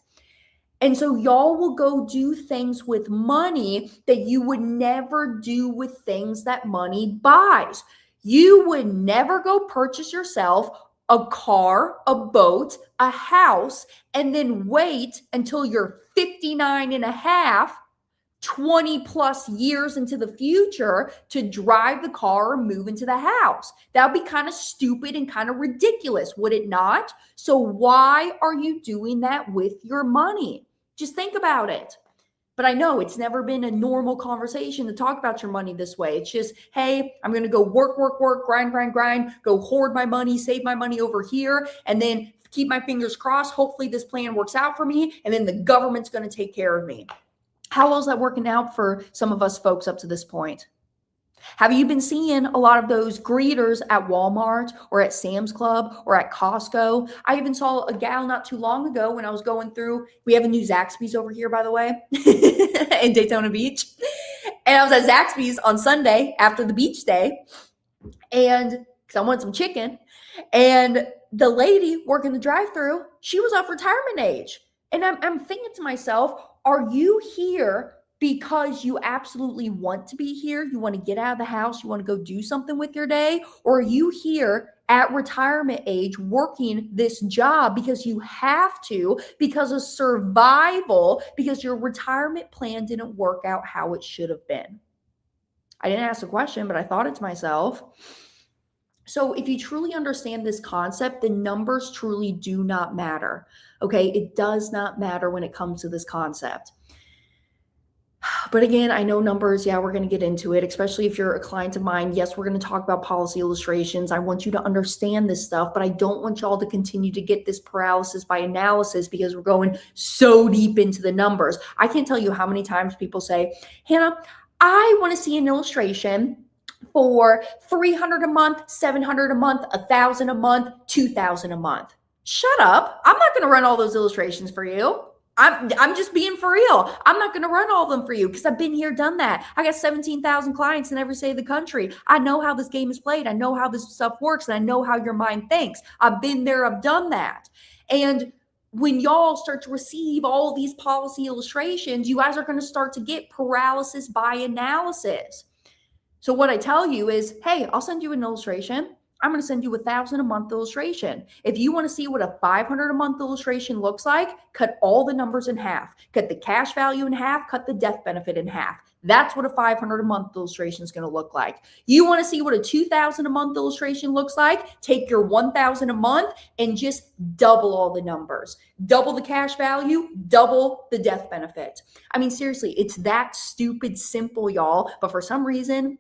And so y'all will go do things with money that you would never do with things that money buys. You would never go purchase yourself a car, a boat, a house, and then wait until you're 59 and a half 20 plus years into the future to drive the car or move into the house. That would be kind of stupid and kind of ridiculous, would it not? So why are you doing that with your money? Just think about it. But I know it's never been a normal conversation to talk about your money this way. It's just, hey, I'm going to go work, grind, go hoard my money, save my money over here, and then keep my fingers crossed. Hopefully this plan works out for me, and then the government's going to take care of me. How well is that working out for some of us folks up to this point? Have you been seeing a lot of those greeters at Walmart or at Sam's Club or at Costco? I even saw a gal not too long ago when I was going through, we have a new Zaxby's over here, by the way, in Daytona Beach. And I was at Zaxby's on Sunday after the beach day. and because I wanted some chicken. And the lady working the drive-thru, she was of retirement age. And I'm thinking to myself, are you here because you absolutely want to be here? You want to get out of the house? You want to go do something with your day? Or are you here at retirement age working this job because you have to, because of survival, because your retirement plan didn't work out how it should have been? I didn't ask the question, but I thought it to myself. So if you truly understand this concept, the numbers truly do not matter. Okay, it does not matter when it comes to this concept. But again, I know numbers, yeah, we're going to get into it, especially if you're a client of mine. Yes, we're going to talk about policy illustrations. I want you to understand this stuff, but I don't want y'all to continue to get this paralysis by analysis because we're going so deep into the numbers. I can't tell you how many times people say, Hannah, I want to see an illustration for $300 a month, $700 a month, $1,000 a month, $2,000 a month. Shut up. I'm not going to run all those illustrations for you. I'm just being for real. I'm not going to run all of them for you because I've been here, done that. I got 17,000 clients in every state of the country. I know how this game is played. I know how this stuff works, and I know how your mind thinks. I've been there. I've done that. And when y'all start to receive all these policy illustrations, you guys are going to start to get paralysis by analysis. So what I tell you is, hey, I'll send you an illustration. I'm going to send you $1,000 a month illustration. If you want to see what a $500 a month illustration looks like, cut all the numbers in half. Cut the cash value in half, cut the death benefit in half. That's what a $500 a month illustration is going to look like. You want to see what a $2,000 a month illustration looks like? Take your $1,000 a month and just double all the numbers. Double the cash value, double the death benefit. I mean, seriously, it's that stupid simple, y'all. But for some reason,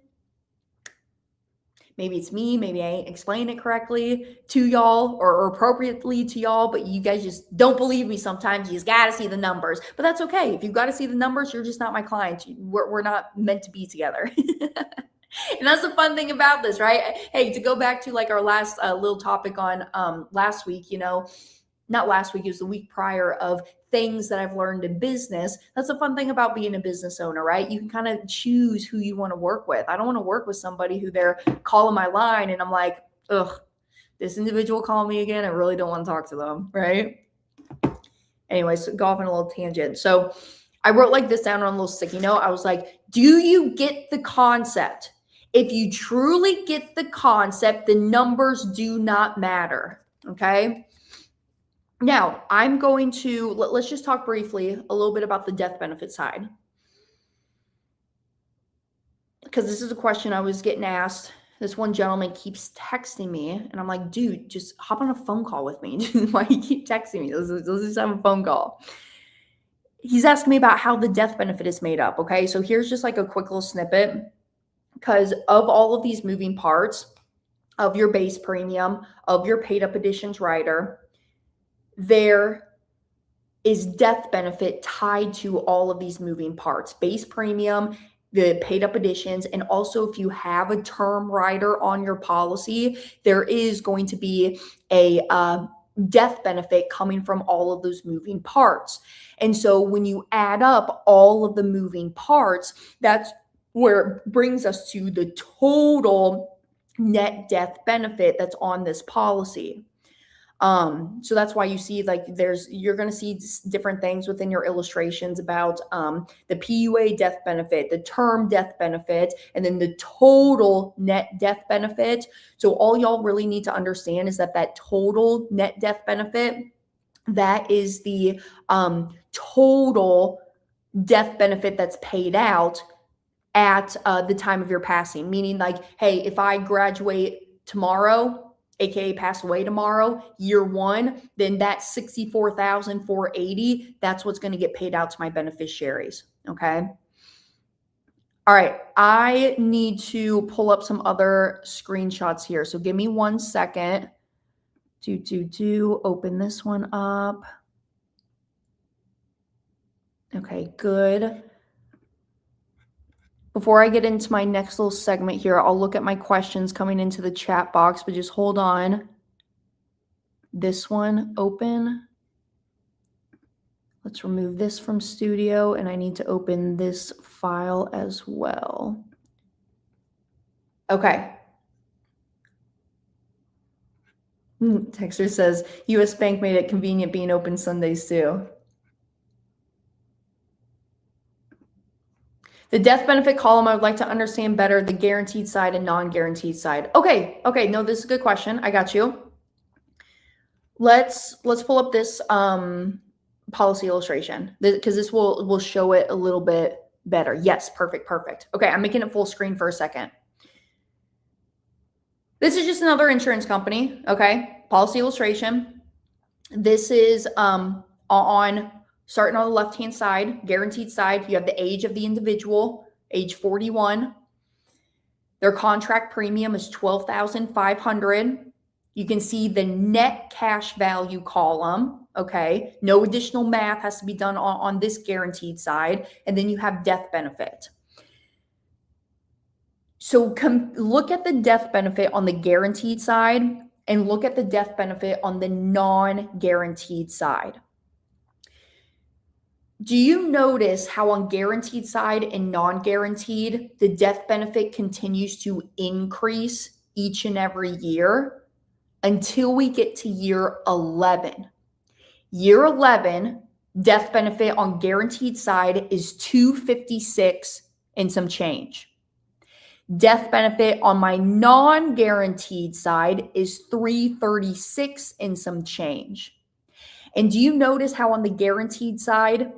maybe it's me, maybe I ain't explaining it correctly to y'all or appropriately to y'all, but you guys just don't believe me sometimes. You just got to see the numbers. But that's okay. If you've got to see the numbers, you're just not my client. We're not meant to be together. And that's the fun thing about this, right? Hey, to go back to like our last little topic on last week, not last week, it was the week prior, of things that I've learned in business. That's the fun thing about being a business owner, right? You can kind of choose who you want to work with. I don't want to work with somebody who they're calling my line and I'm like, ugh, this individual called me again. I really don't want to talk to them, right? Anyways, go off on a little tangent. So I wrote like this down on a little sticky note. I was like, do you get the concept? If you truly get the concept, the numbers do not matter, okay? Now, I'm going to, let's just talk briefly a little bit about the death benefit side. Because this is a question I was getting asked. This one gentleman keeps texting me, and I'm like, dude, just hop on a phone call with me. Why do you keep texting me? Let's just have a phone call. He's asking me about how the death benefit is made up, okay? So here's just like a quick little snippet. Because of all of these moving parts, of your base premium, of your paid up additions rider, there is death benefit tied to all of these moving parts: base premium, the paid up additions, and also if you have a term rider on your policy, there is going to be a death benefit coming from all of those moving parts. And so when you add up all of the moving parts, that's where it brings us to the total net death benefit that's on this policy. So that's why you see like you're going to see different things within your illustrations about the PUA death benefit, the term death benefit, and then the total net death benefit. So all y'all really need to understand is that total net death benefit, that is the total death benefit that's paid out at the time of your passing. Meaning like, hey, if I graduate tomorrow, AKA pass away tomorrow, year one, then that $64,480, that's what's going to get paid out to my beneficiaries. Okay. All right. I need to pull up some other screenshots here. So give me 1 second to open this one up. Okay, good. Before I get into my next little segment here, I'll look at my questions coming into the chat box, but just hold on. This one open. Let's remove this from Studio, and I need to open this file as well. Okay. Texter says, U.S. Bank made it convenient being open Sundays too. The death benefit column, I would like to understand better the guaranteed side and non-guaranteed side. Okay. No, this is a good question. I got you. Let's pull up this policy illustration because this will show it a little bit better. Yes, perfect. Okay, I'm making it full screen for a second. This is just another insurance company, okay? Policy illustration. This is starting on the left-hand side, guaranteed side. You have the age of the individual, age 41. Their contract premium is $12,500. You can see the net cash value column, okay? No additional math has to be done on this guaranteed side. And then you have death benefit. So look at the death benefit on the guaranteed side and look at the death benefit on the non-guaranteed side. Do you notice how on guaranteed side and non-guaranteed, the death benefit continues to increase each and every year until we get to year 11? Year 11, death benefit on guaranteed side is $256 and some change. Death benefit on my non-guaranteed side is $336 and some change. And do you notice how on the guaranteed side,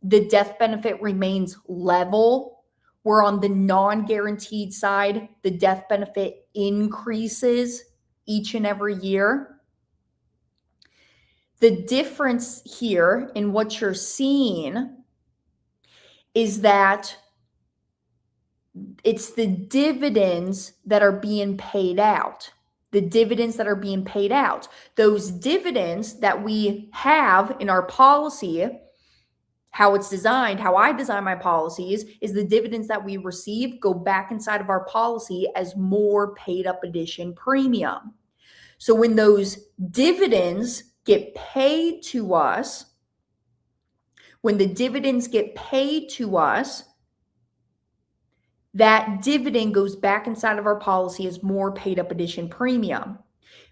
the death benefit remains level, where on the non-guaranteed side, the death benefit increases each and every year? The difference here in what you're seeing is that it's the dividends that are being paid out. The dividends that are being paid out. Those dividends that we have in our policy, how it's designed, how I design my policies, is the dividends that we receive go back inside of our policy as more paid up addition premium. So when those dividends get paid to us, that dividend goes back inside of our policy as more paid up addition premium.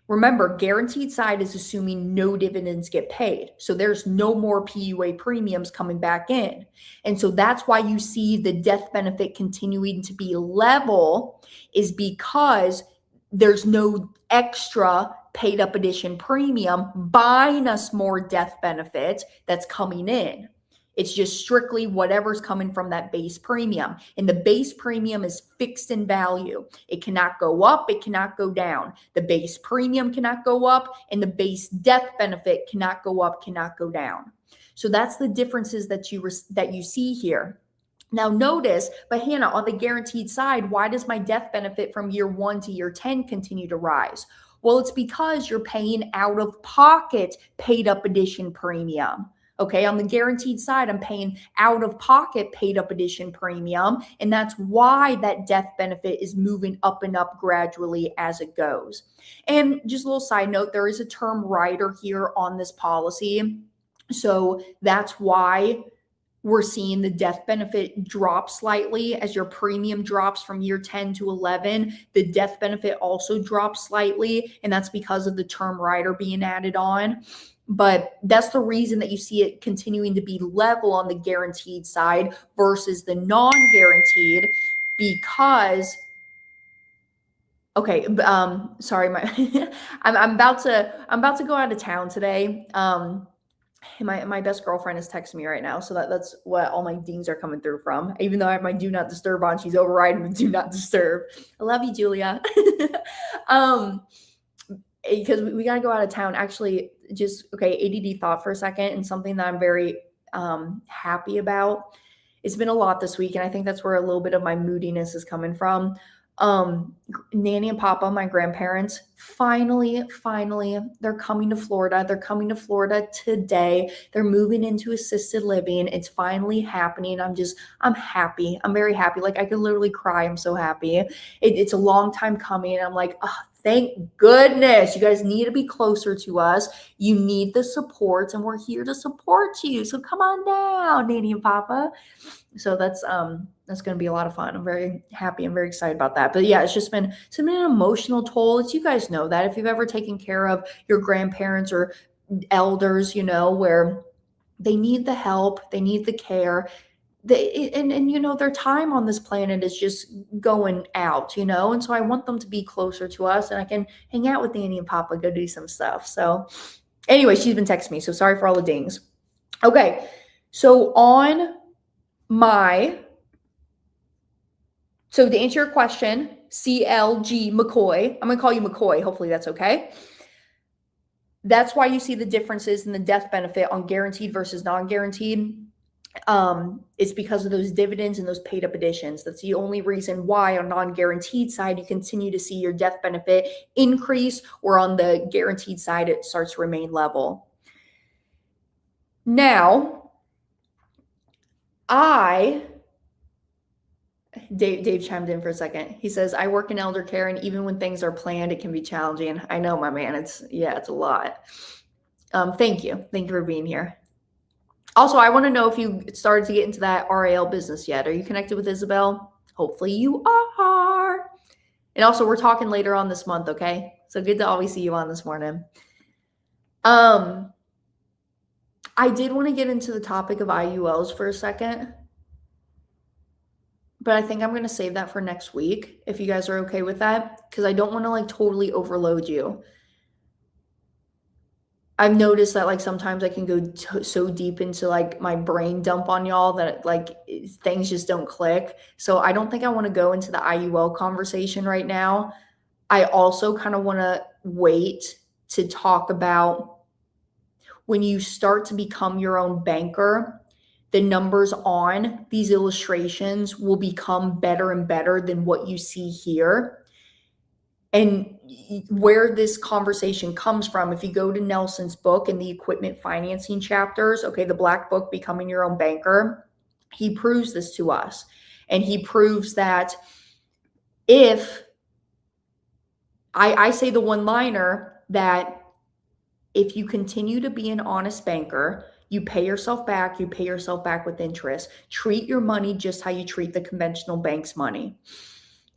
Remember, guaranteed side is assuming no dividends get paid. So there's no more PUA premiums coming back in. And so that's why you see the death benefit continuing to be level, is because there's no extra paid up addition premium buying us more death benefit that's coming in. It's just strictly whatever's coming from that base premium. And the base premium is fixed in value. It cannot go up. It cannot go down. The base premium cannot go up, and the base death benefit cannot go up, cannot go down. So that's the differences that you see here. Now notice, but Hannah, on the guaranteed side, why does my death benefit from year 1 to year 10 continue to rise? Well, it's because you're paying out of pocket paid up addition premium. Okay, on the guaranteed side, I'm paying out of pocket paid up addition premium, and that's why that death benefit is moving up and up gradually as it goes. And just a little side note, there is a term rider here on this policy. So that's why we're seeing the death benefit drop slightly as your premium drops from year 10 to 11. The death benefit also drops slightly, and that's because of the term rider being added on. But that's the reason that you see it continuing to be level on the guaranteed side versus the non-guaranteed, because, okay, sorry, I'm about to go out of town today. My best girlfriend is texting me right now, so that's what all my dings are coming through from. Even though I have my do not disturb on, she's overriding the do not disturb. I love you, Julia. Because we got to go out of town. Actually, just, okay, ADD thought for a second, and something that I'm very happy about. It's been a lot this week, and I think that's where a little bit of my moodiness is coming from. Nanny and Papa, my grandparents, finally, they're coming to Florida. They're coming to Florida today. They're moving into assisted living. It's finally happening. I'm happy. I'm very happy. Like, I could literally cry. I'm so happy. It's a long time coming. And I'm like, oh, thank goodness. You guys need to be closer to us. You need the support, and we're here to support you. So come on down, Nanny and Papa. So that's That's going to be a lot of fun. I'm very happy. I'm very excited about that. But yeah, it's been an emotional toll. You guys know that if you've ever taken care of your grandparents or elders, where they need the help, they need the care. Their time on this planet is just going out, and so I want them to be closer to us, and I can hang out with Danny and Papa, go do some stuff. So anyway, she's been texting me, so sorry for all the dings. Okay, so to answer your question, CLG McCoy, I'm gonna call you McCoy, hopefully that's okay. That's why you see the differences in the death benefit on guaranteed versus non-guaranteed. It's because of those dividends and those paid up additions. That's the only reason why on non-guaranteed side, you continue to see your death benefit increase, or on the guaranteed side, it starts to remain level. Now, Dave chimed in for a second. He says, I work in elder care, and even when things are planned, it can be challenging. I know, my man. It's a lot. Thank you. Thank you for being here. Also, I want to know if you started to get into that RAL business yet. Are you connected with Isabel? Hopefully you are. And also, we're talking later on this month, okay? So good to always see you on this morning. I did want to get into the topic of IULs for a second, but I think I'm going to save that for next week, if you guys are okay with that, because I don't want to totally overload you. I've noticed that sometimes I can go so deep into my brain dump on y'all that things just don't click. So I don't think I want to go into the IUL conversation right now. I also kind of want to wait to talk about when you start to become your own banker, the numbers on these illustrations will become better and better than what you see here. And where this conversation comes from, if you go to Nelson's book in the equipment financing chapters, okay, the Black Book, Becoming Your Own Banker, he proves this to us. And he proves that if I say the one-liner that if you continue to be an honest banker, you pay yourself back with interest. Treat your money just how you treat the conventional bank's money.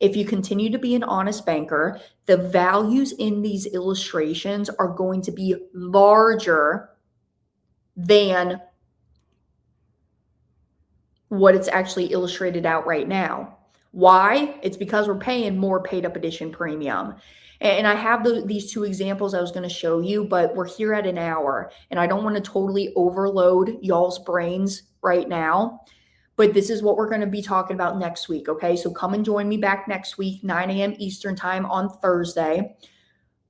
If you continue to be an honest banker, the values in these illustrations are going to be larger than what it's actually illustrated out right now. Why? It's because we're paying more paid up addition premium. And I have these two examples I was going to show you, but we're here at an hour, and I don't want to totally overload y'all's brains right now. But this is what we're going to be talking about next week, okay? So come and join me back next week, 9 a.m. Eastern time on Thursday.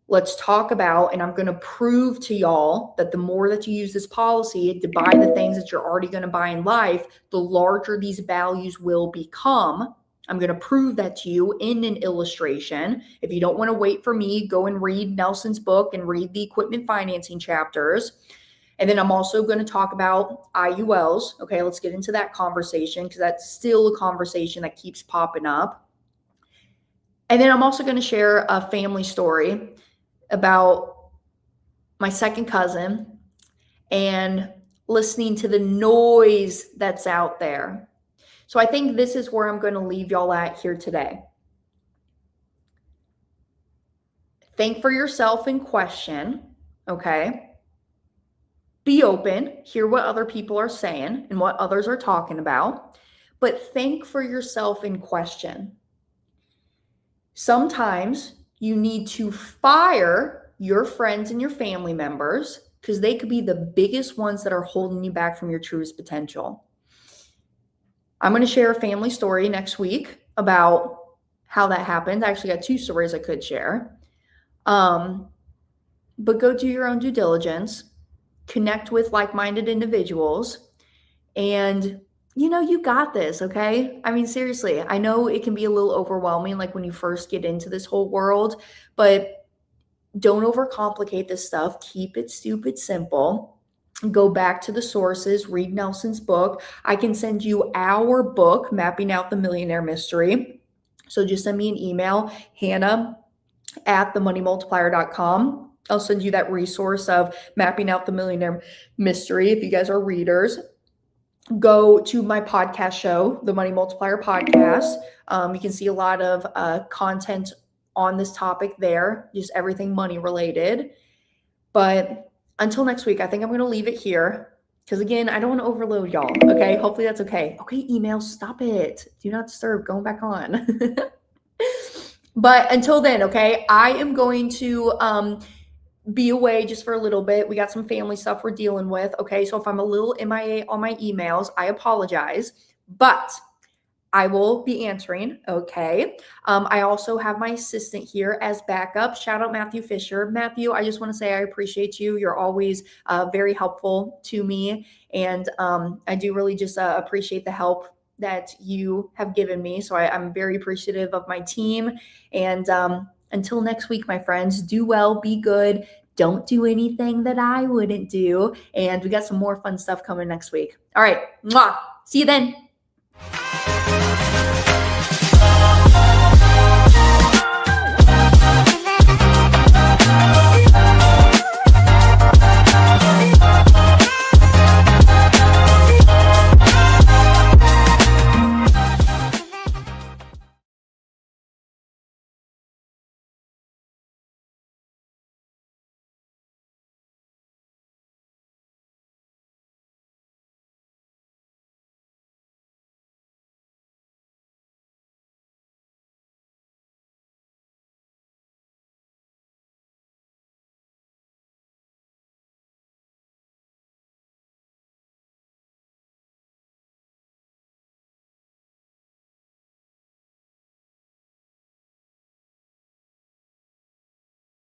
Let's talk about, and I'm going to prove to y'all that the more that you use this policy to buy the things that you're already going to buy in life, the larger these values will become. I'm going to prove that to you in an illustration. If you don't want to wait for me, go and read Nelson's book and read the equipment financing chapters. And then I'm also going to talk about IULs. Okay, let's get into that conversation because that's still a conversation that keeps popping up. And then I'm also going to share a family story about my second cousin and listening to the noise that's out there. So I think this is where I'm going to leave y'all at here today. Think for yourself and question, okay? Be open, hear what other people are saying and what others are talking about, but think for yourself and question. Sometimes you need to fire your friends and your family members because they could be the biggest ones that are holding you back from your truest potential. I'm going to share a family story next week about how that happened. I actually got two stories I could share. But go do your own due diligence. Connect with like-minded individuals, and you got this, okay? I mean, seriously, I know it can be a little overwhelming when you first get into this whole world, but don't overcomplicate this stuff. Keep it stupid simple. Go back to the sources, read Nelson's book. I can send you our book, Mapping Out the Millionaire Mystery. So just send me an email, hannah@themoneymultiplier.com. I'll send you that resource of Mapping Out the Millionaire Mystery if you guys are readers. go to my podcast show, the Money Multiplier Podcast. You can see a lot of content on this topic there, just everything money related. But until next week, I think I'm going to leave it here because, again, I don't want to overload y'all. Okay. Hopefully that's okay. Okay. Emails, stop it. Do not disturb. Going back on. But until then, okay, I am going to be away just for a little bit. We got some family stuff we're dealing with. Okay. So if I'm a little MIA on my emails, I apologize, but I will be answering. Okay. I also have my assistant here as backup. Shout out Matthew Fisher. Matthew, I just want to say I appreciate you. You're always very helpful to me. And I do really just appreciate the help that you have given me. So I'm very appreciative of my team. And until next week, my friends, do well, be good. Don't do anything that I wouldn't do. And we got some more fun stuff coming next week. All right. Mwah. See you then.